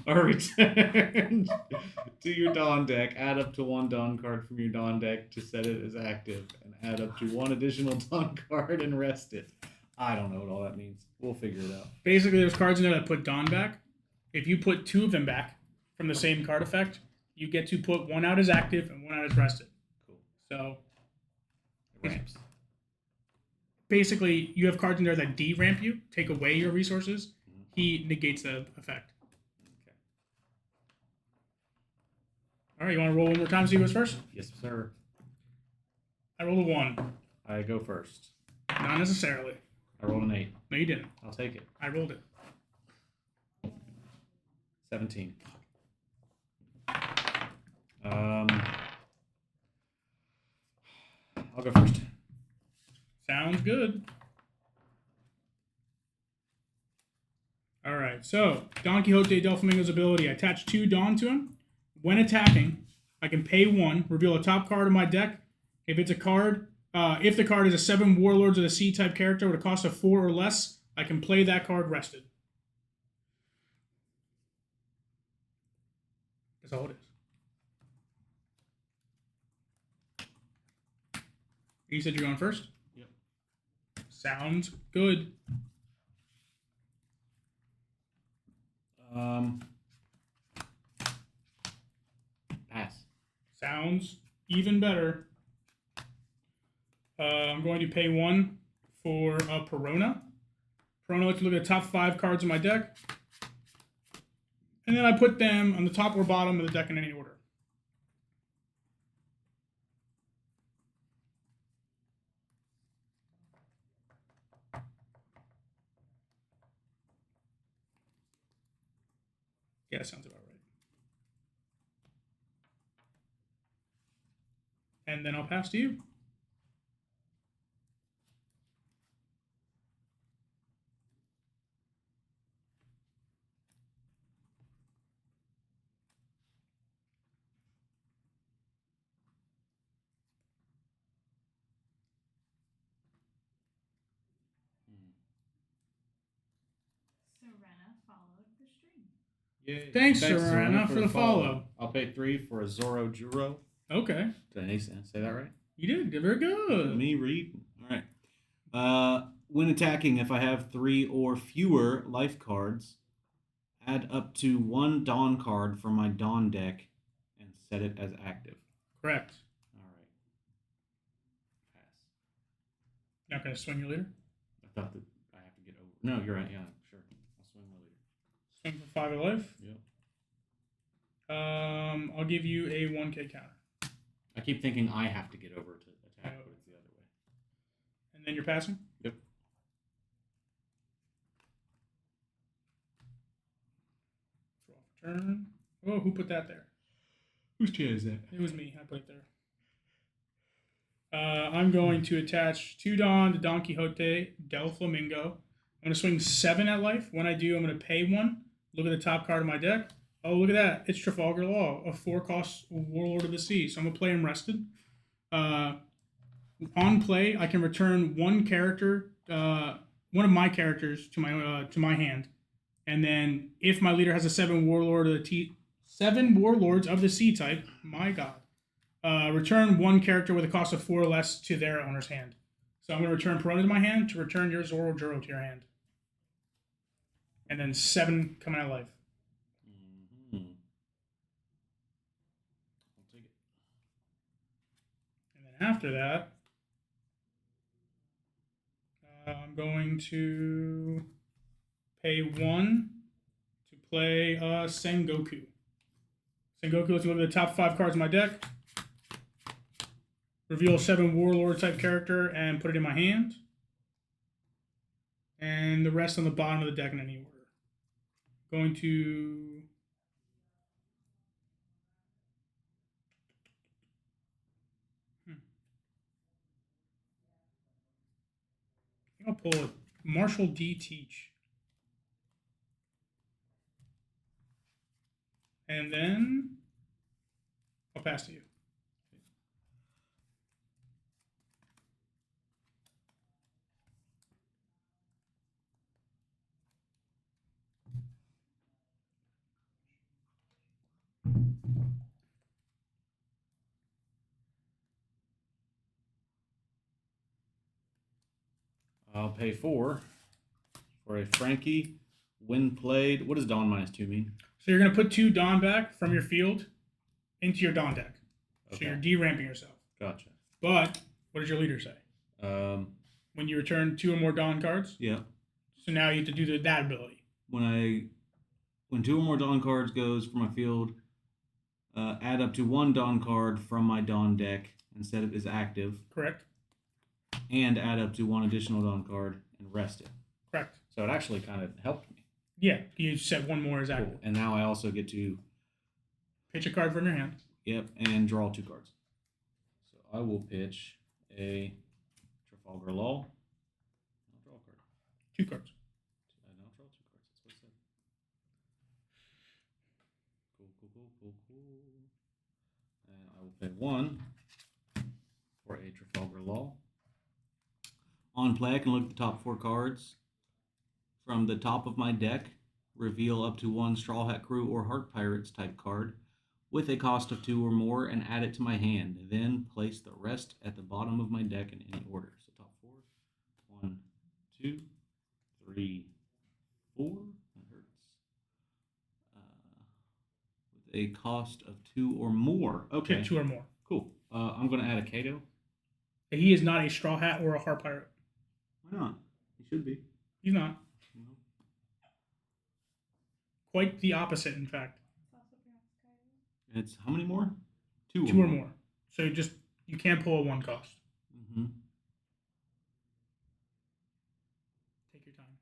are returned to your Dawn deck, add up to 1 Dawn card from your Dawn deck to set it as active, and add up to 1 additional Dawn card and rest it. I don't know what all that means. We'll figure it out. Basically, there's cards in there that put Dawn back. If you put 2 of them back from the same card effect, you get to put 1 out as active and 1 out as rested. Cool. So It ramps. basically, you have cards in there that de-ramp you, take away your resources. Mhm. He negates the effect. Okay. All right, you want to roll one more time, see who goes first? Yes, sir. I rolled a 1. I go first. Not necessarily. I rolled an 8. No, you didn't. I'll take it. I rolled it. 17. I'll go first. Sounds good. All right, so Don Quixote Del Flamingo's ability. I attach 2 Dawn to him. When attacking, I can pay 1, reveal a top card of my deck. If it's a card, if the card is a 7 Warlords of the Sea type character with a cost of 4 or less, I can play that card rested. That's all it is. You said you're going first? Yep. Sounds good. Pass. Sounds even better. I'm going to pay 1 for a Perona. Perona lets me look at the top 5 cards in my deck. And then I put them on the top or bottom of the deck in any order. Yeah, sounds about right. And then I'll pass to you. Serena followed the stream. Yay. Thanks, Serena, for the follow. I'll pay 3 for a Zoro Juro. Okay. Did I say that right? You did. Very good. Me read. All right. When attacking, if I have 3 or fewer life cards, add up to 1 Dawn card from my Dawn deck and set it as active. Correct. All right. Pass. Not going to swing your leader? I thought that I have to get over. No, you're right. Yeah, sure. I'll swing my leader. Swing for 5 of life? Yep. I'll give you a 1k counter. I keep thinking I have to get over to attack, but it's the other way. And then you're passing? Yep. Draw for turn. Oh, who put that there? Whose chair is that? It was me. I put it there. I'm going to attach 2 Dawn to Don Quixote Del Flamingo. I'm going to swing 7 at life. When I do, I'm going to pay 1. Look at the top card of my deck. Oh, look at that. It's Trafalgar Law, a 4-cost Warlord of the Sea. So I'm going to play him rested. On play, I can return 1 character, one of my characters to my hand. And then if my leader has a 7 Warlords of the Sea type, my god, return 1 character with a cost of 4 or less to their owner's hand. So I'm going to return Perona to my hand to return your Zoro Juro to your hand. And then 7 coming out of life. Mm-hmm. I'll take it. And then after that, I'm going to pay 1 to play Sengoku. Sengoku lets me look at the top 5 cards in my deck. Reveal a 7 Warlord type character and put it in my hand. And the rest on the bottom of the deck in any order. Going to... I think I'll pull a Marshall D. Teach. And then I'll pass to you. I'll pay 4 for a Frankie. When played, what does Dawn -2 mean? So you're going to put 2 Dawn back from your field into your Dawn deck. So Okay. you're de-ramping yourself. Gotcha. But what does your leader say? When you return 2 or more Dawn cards? Yeah. So now you have to do that ability. When 2 or more Dawn cards goes from my field, add up to 1 Dawn card from my Dawn deck instead of is active, Correct? and add up to 1 additional Dawn card and rest it. Correct. So it actually kind of helped me. Yeah, you said 1 more is active. Cool. And now I also get to Pitch a card from your hand. Yep, and draw 2 cards. So I will pitch a Trafalgar Law. I'll draw a card. 2 cards. And I'll draw 2 cards. That's what it said. Cool. And I will pay 1 for a Trafalgar Law. On play, I can look at the top 4 cards. From the top of my deck, reveal up to 1 Straw Hat Crew or Heart Pirates type card with a cost of 2 or more and add it to my hand. Then place the rest at the bottom of my deck in any order. So top 4. 1, 2, 3, 4. That hurts. With a cost of 2 or more. Okay. Pick 2 or more. Cool. I'm going to add a Kato. He is not a Straw Hat or a Heart Pirate. Why not? He should be. He's not. Quite the opposite, in fact. It's how many more? 2 or more. So you can't pull a 1 cost. Mm-hmm. Take your time.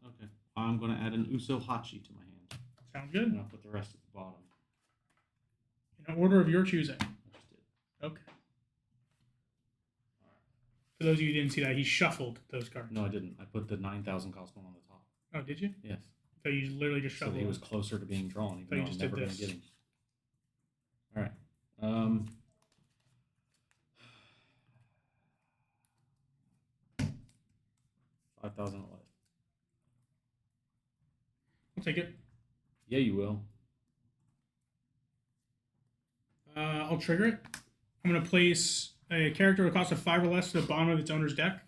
Okay. I'm going to add an Uso Hachi to my hand. Sounds good. And I'll put the rest at the bottom. In order of your choosing. I just did. Okay. For those of you who didn't see that, he shuffled those cards. No, I didn't. I put the 9,000 cost one on the top. Oh, did you? Yes. So you literally just So shuffled. that he was closer to being drawn, even So you though just I'm did never going to this. get him. All right. 5,000 life. I'll take it. Yeah, you will. I'll trigger it. I'm going to place a character with a cost of 5 or less to the bottom of its owner's deck. I'm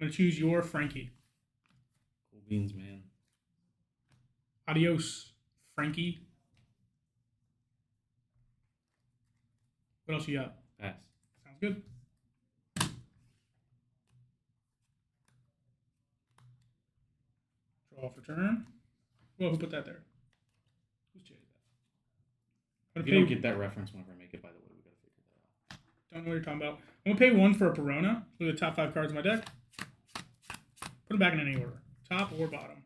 going to choose your Frankie. Cool beans, man. Adios, Frankie. What else you got? Pass. Sounds good. Draw for turn. Whoa, who put that there? Who's changed that? If you don't get that reference whenever I make it, by the way, we got to figure that out. Don't know what you're talking about. I'm going to pay 1 for a Perona. Look at the top 5 cards in my deck. Put them back in any order. Top or bottom.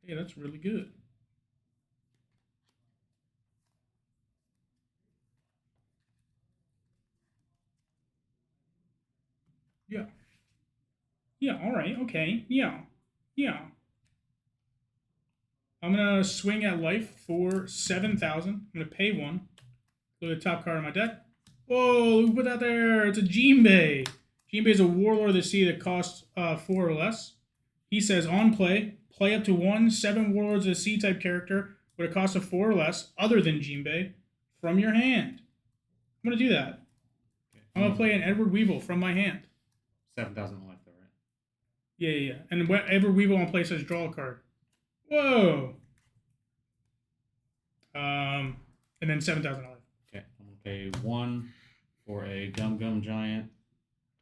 Hey, that's really good. Yeah. Yeah, all right, okay. Yeah. I'm going to swing at life for 7,000. I'm going to pay 1. Look at the top card on my deck. Whoa, who put that there? It's a Jinbei. Jinbei is a Warlord of the Sea that costs 4 or less. He says, on play, play up to 1 7 Warlords of the Sea type character with a cost of 4 or less, other than Jinbei, from your hand. I'm going to do that. Okay. I'm going to play an Edward Weevil from my hand. 7,000 life, though, right? Yeah. And Edward Weevil on play says draw a card. Whoa. And then 7,000 life. Okay, I'm going to pay 1 for a Gum Giant.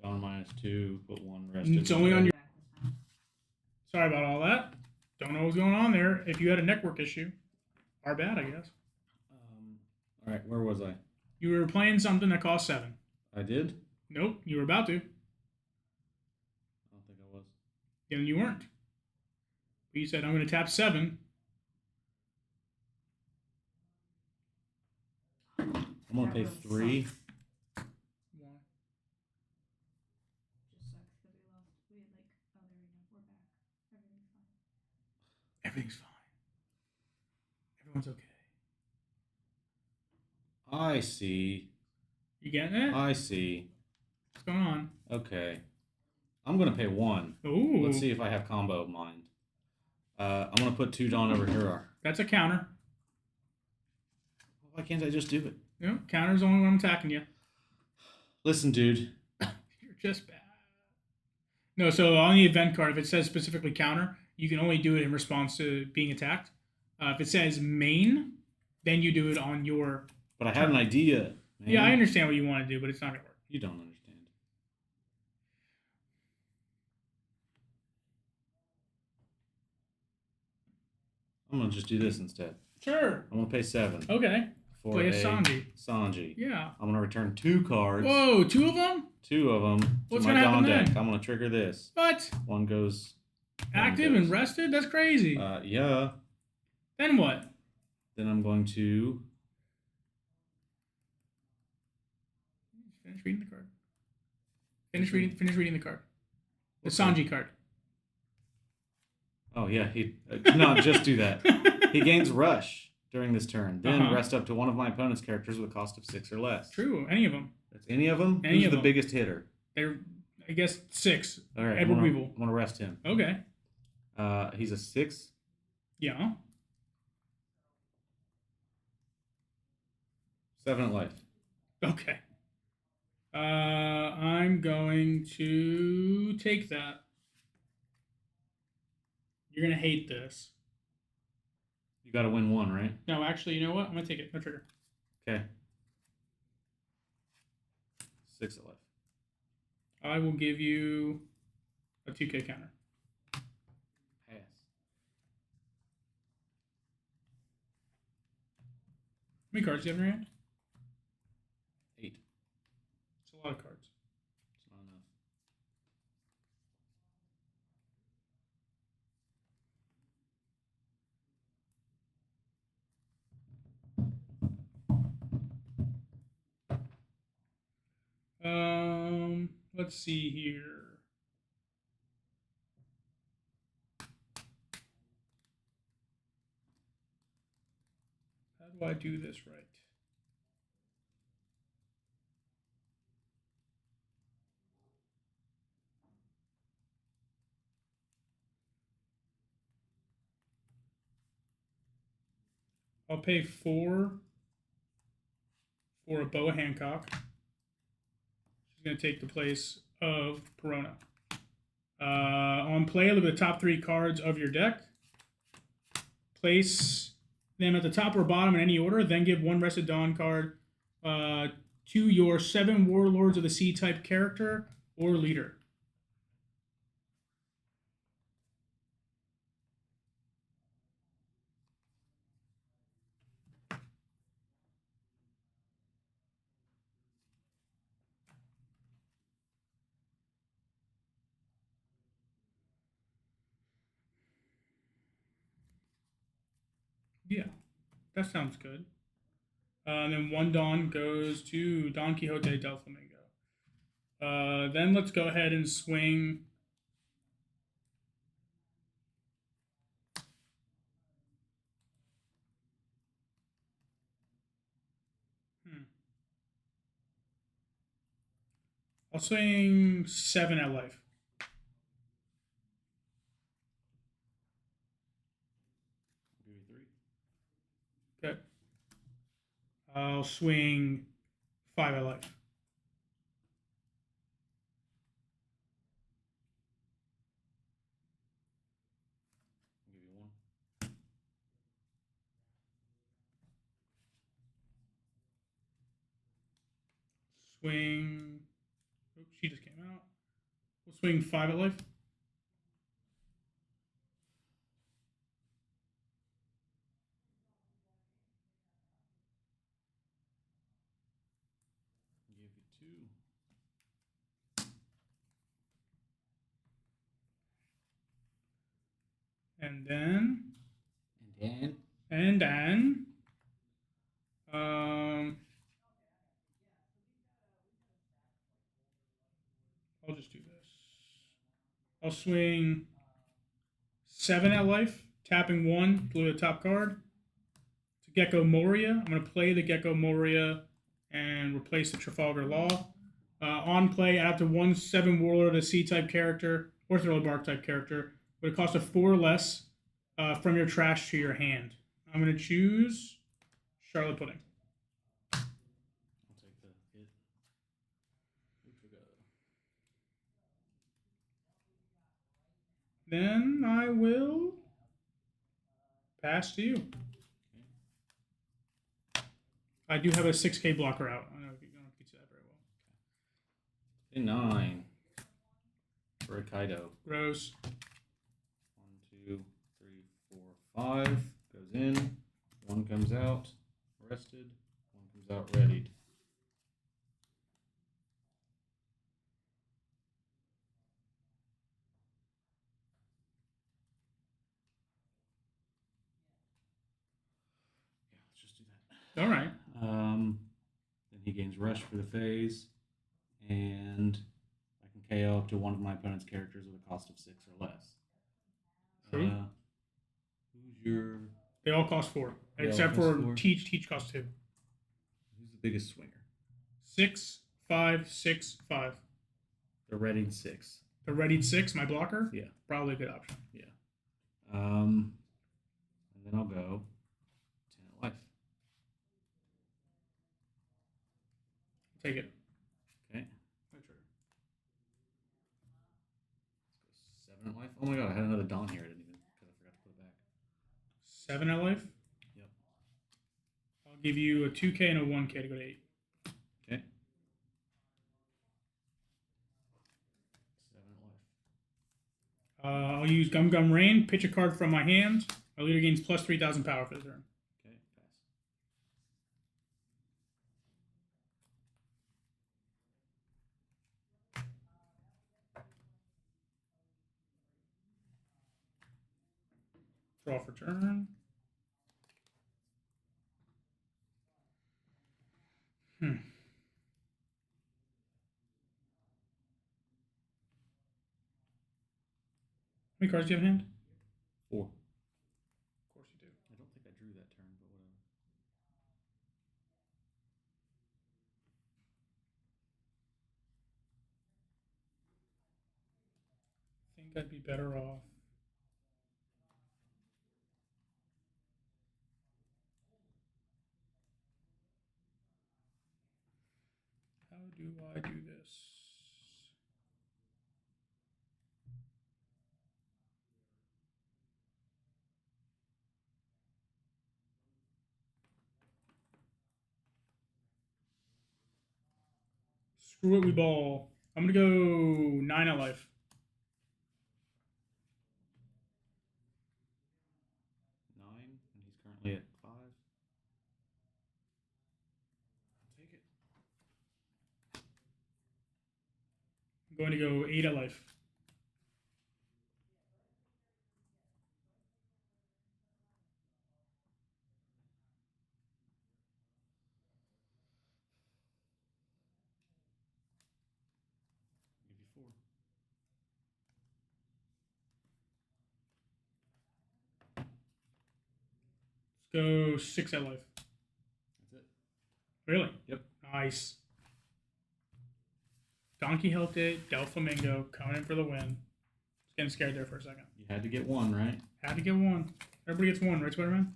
Dawn -2, put 1 rest. It's only on your... Sorry about all that. Don't know what's going on there. If you had a network issue. Our bad, I guess. All right, where was I? You were playing something that cost 7. I did? Nope, you were about to. I don't think I was. Then you weren't. But you said, I'm going to tap 7. I'm going to pay 3. Why? Just sucks because we lost. We had like, oh, there we go. We're back. Everything's fine. Everything's fine. Everyone's okay. I see. You getting it? I see. What's going on? Okay. I'm going to pay 1. Ooh. Let's see if I have combo in mind. I'm gonna put 2 Dawn over here. That's a counter. Why can't I just do it? No, counter's the only one I'm attacking you. Listen, dude. You're just bad. No, so on the event card, if it says specifically counter, you can only do it in response to being attacked. If it says main, then you do it on your. But I had an idea. Man. Yeah, I understand what you want to do, but it's not gonna work. You don't understand. I'm gonna just do this instead. Sure. I'm gonna pay 7. Okay. For Play a Sanji. Sanji. Yeah. I'm gonna return 2 cards. Whoa, 2 of them? 2 of them What's to my gonna Dawn happen deck. then? I'm gonna trigger this. What? One goes Active and rested? That's crazy. Yeah. Then what? Then I'm going to Finish reading the card. Finish reading the card. The Sanji card. Oh yeah, no, just do that. He gains rush during this turn. Then rest up to one of my opponent's characters with a cost of 6 or less. True, any of them. That's any of them? Any Who's of the them. biggest hitter? They're, I guess, 6. All right, Edward Weevil. I'm gonna rest him. Okay. He's a 6. Yeah. 7 at life. Okay. I'm going to take that. You're going to hate this. You got to win 1, right? No, actually, you know what? I'm going to take it. No trigger. Okay. 6 at life. I will give you a 2K counter. Pass. How many cards do you have in your hand? 8. It's a lot of cards. It's not enough. Let's see here. How do I do this right? I'll pay 4 for a Boa Hancock. She's going to take the place of Perona. On play, look at the top 3 cards of your deck. Place them at the top or bottom in any order. Then give 1 Rested Dawn card to your 7 Warlords of the Sea type character or leader. Yeah, that sounds good. And then 1 Dawn goes to Don Quixote del Flamingo. Then let's go ahead and swing. I'll swing 7 at life. Give you 3. Okay. I'll swing 5 at life. I'll give you 1. Swing. Oops, she just came out. We'll swing 5 at life. I'll give you 2. And then. I'll just do this. I'll swing 7 at life, tapping 1, blue the top card. To Gecko Moria. I'm going to play the Gecko Moria and replace the Trafalgar Law. On play, add up to 1 7 Warlord, a C type character, or Thriller Bark type character, with a cost of 4 or less. from your trash to your hand. I'm going to choose Charlotte Pudding. I'll take the hit. Then I will pass to you. I do have a 6K blocker out. I don't know if you can see that very well. 9 for a Kaido. Rose. 1, 2, 3, 4, 5 goes in. 1 comes out. Rested. 1 comes out. Readied. Yeah, let's just do that. All right. Then he gains rush for the phase, and I can KO up to one of my opponent's characters with a cost of 6 or less. True. Who's your? They all cost 4, They all except cost for 4? Teach. Teach costs 2. Who's the biggest swinger? 6, 5, 6, 5. The readied 6. The readied 6, my blocker. Yeah. Probably a good option. Yeah. And then I'll go 10 at life. Take it. Okay. My trigger. Let's go 7 at life. Oh my god, I had another Dawn here. I didn't even because I forgot to put it back. 7 at life. Yep. I'll give you a 2K and a 1K to go to 8. Okay. 7 at life. I'll use Gum Gum Rain. Pitch a card from my hand. My leader gains plus 3,000 power for the turn. Okay, pass. Draw for turn. How many cards do you have in hand? 4. Of course you do. I don't think I drew that turn, but whatever. I think I'd be better off. How do I do this? Screw it, we ball. I'm gonna go 9 at life. 9, and he's currently at 5. I'll take it. I'm going to go 8 at life. Give you 4. Let's go 6 at life. That's it. Really? Yep. Nice. Donkey helped it. Del Flamingo coming in for the win. Was getting scared there for a second. You had to get 1, right? Had to get 1. Everybody gets 1, right, Spider-Man?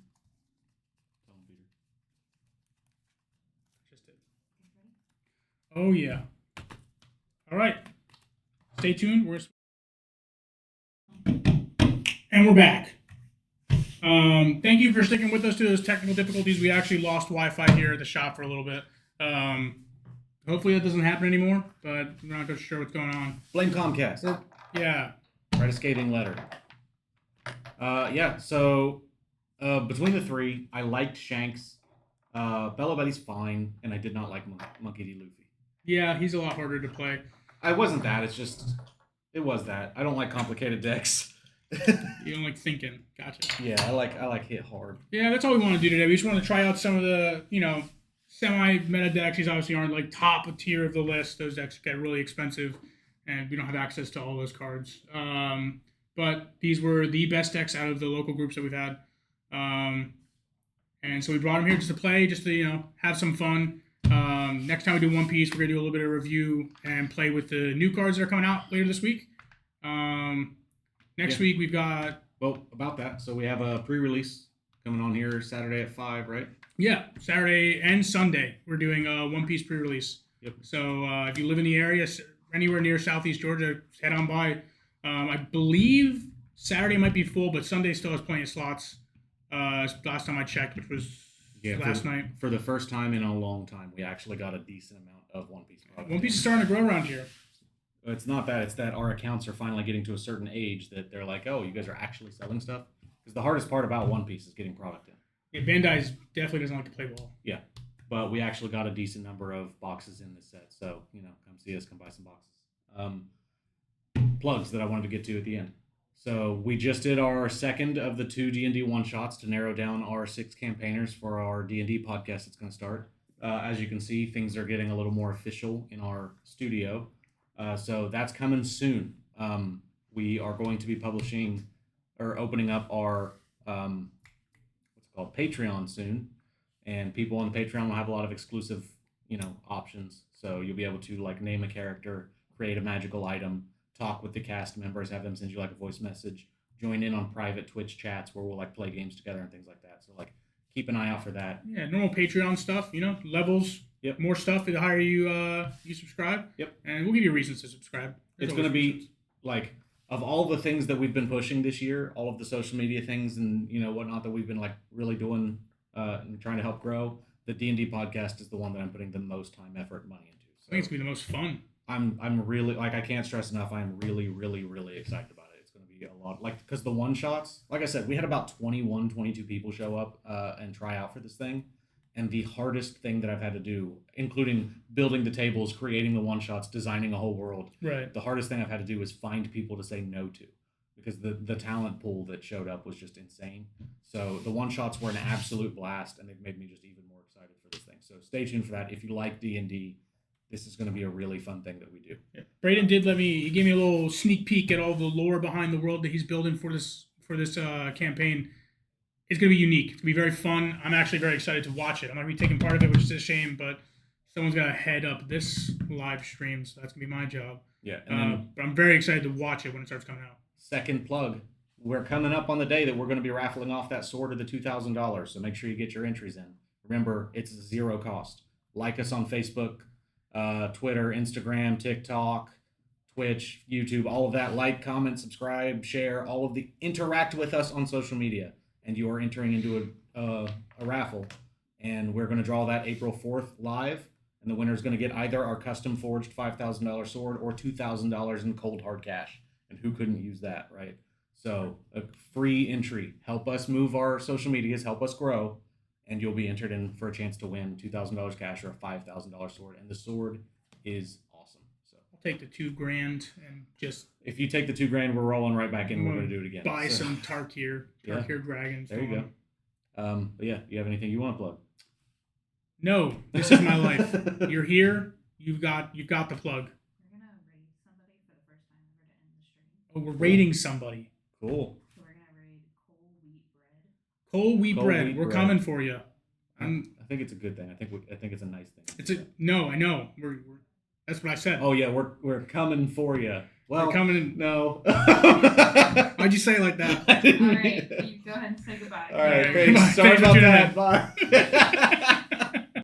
Tell him, Peter. Just did. Oh, yeah. All right. Stay tuned. And we're back. Thank you for sticking with us to those technical difficulties. We actually lost Wi-Fi here at the shop for a little bit. Hopefully that doesn't happen anymore, but we're not sure what's going on. Blame Comcast. Yeah. Write a scathing letter. Yeah, so between the 3, I liked Shanks. Bella Betty's fine, and I did not like Monkey D. Luffy. Yeah, he's a lot harder to play. I wasn't that. It's just, it was that. I don't like complicated decks. You don't like thinking. Gotcha. Yeah, I like hit hard. Yeah, that's all we want to do today. We just want to try out some of the, semi-meta decks. These obviously aren't like top tier of the list. Those decks get really expensive, and we don't have access to all those cards. But these were the best decks out of the local groups that we've had. And so we brought them here just to play, just to, have some fun. Next time we do One Piece, we're going to do a little bit of review and play with the new cards that are coming out later this week. Next week, we've got Well, about that, so we have a pre-release coming on here Saturday at 5, right? Yeah, Saturday and Sunday we're doing a One Piece pre-release. Yep. So if you live in the area, anywhere near Southeast Georgia, head on by. I believe Saturday might be full, but Sunday still has plenty of slots. Last time I checked, which was last night. For the first time in a long time, we actually got a decent amount of One Piece product. One Piece is starting to grow around here. It's not that. It's that our accounts are finally getting to a certain age that they're like, oh, you guys are actually selling stuff? Because the hardest part about One Piece is getting product in. Yeah, Bandai definitely doesn't like to play ball. Yeah. But we actually got a decent number of boxes in this set. So, come see us, come buy some boxes. Plugs that I wanted to get to at the end. So we just did our second of the 2 D&D one-shots to narrow down our 6 campaigners for our D&D podcast that's going to start. As you can see, things are getting a little more official in our studio. So that's coming soon. We are going to be publishing or opening up our what's it called, Patreon soon. And people on Patreon will have a lot of exclusive, options. So you'll be able to name a character, create a magical item, talk with the cast members, have them send you a voice message, join in on private Twitch chats where we'll play games together and things like that. So keep an eye out for that. Yeah, normal Patreon stuff, levels. Yep. More stuff the higher you subscribe. Yep. And we'll give you reasons to subscribe. It's going to be of all the things that we've been pushing this year, all of the social media things and whatnot that we've been really doing and trying to help grow, the D&D podcast is the one that I'm putting the most time, effort, and money into. So I think it's going to be the most fun. I'm really I can't stress enough. I'm really, really, really excited about it. It's going to be a lot because the one shots, like I said, we had about 22 people show up and try out for this thing. And the hardest thing that I've had to do, including building the tables, creating the one shots, designing a whole world. Right. The hardest thing I've had to do is find people to say no to, because the talent pool that showed up was just insane. So the one shots were an absolute blast, and they've made me just even more excited for this thing. So stay tuned for that. If you like D&D, this is going to be a really fun thing that we do. Yeah. Braden he gave me a little sneak peek at all the lore behind the world that he's building for this campaign. It's going to be unique. It's going to be very fun. I'm actually very excited to watch it. I'm not going to be taking part of it, which is a shame, but someone's got to head up this live stream, so that's going to be my job. Yeah. But I'm very excited to watch it when it starts coming out. Second plug, we're coming up on the day that we're going to be raffling off that sword of the $2,000, so make sure you get your entries in. Remember, it's 0 cost. Like us on Facebook, Twitter, Instagram, TikTok, Twitch, YouTube, all of that. Like, comment, subscribe, share, all of the interact with us on social media. And you are entering into a raffle. And we're going to draw that April 4th live. And the winner is going to get either our custom forged $5,000 sword or $2,000 in cold hard cash. And who couldn't use that, right? So a free entry. Help us move our social medias, help us grow. And you'll be entered in for a chance to win $2,000 cash or a $5,000 sword. And the sword is awesome. So I'll take the $2,000 and just. If you take the $2,000, we're rolling right back in. We're going to do it again. Buy some Tarkir dragons. There you go. But yeah, you have anything you want to plug? No, this is my life. You're here. You've got the plug. We're gonna raid somebody for the first time ever to end the stream. Oh, we're raiding somebody. Cool. So we're gonna raid Coal Wheat Bread. Coal wheat bread. Coming for you. I think it's a good thing. I think it's a nice thing. I know. We're that's what I said. Oh yeah, we're coming for you. Well, we're coming. No. Why'd you say it like that? All right, you go ahead and say goodbye. All right, Thanks. thanks. Sorry Thanks for about tuning that. Bye.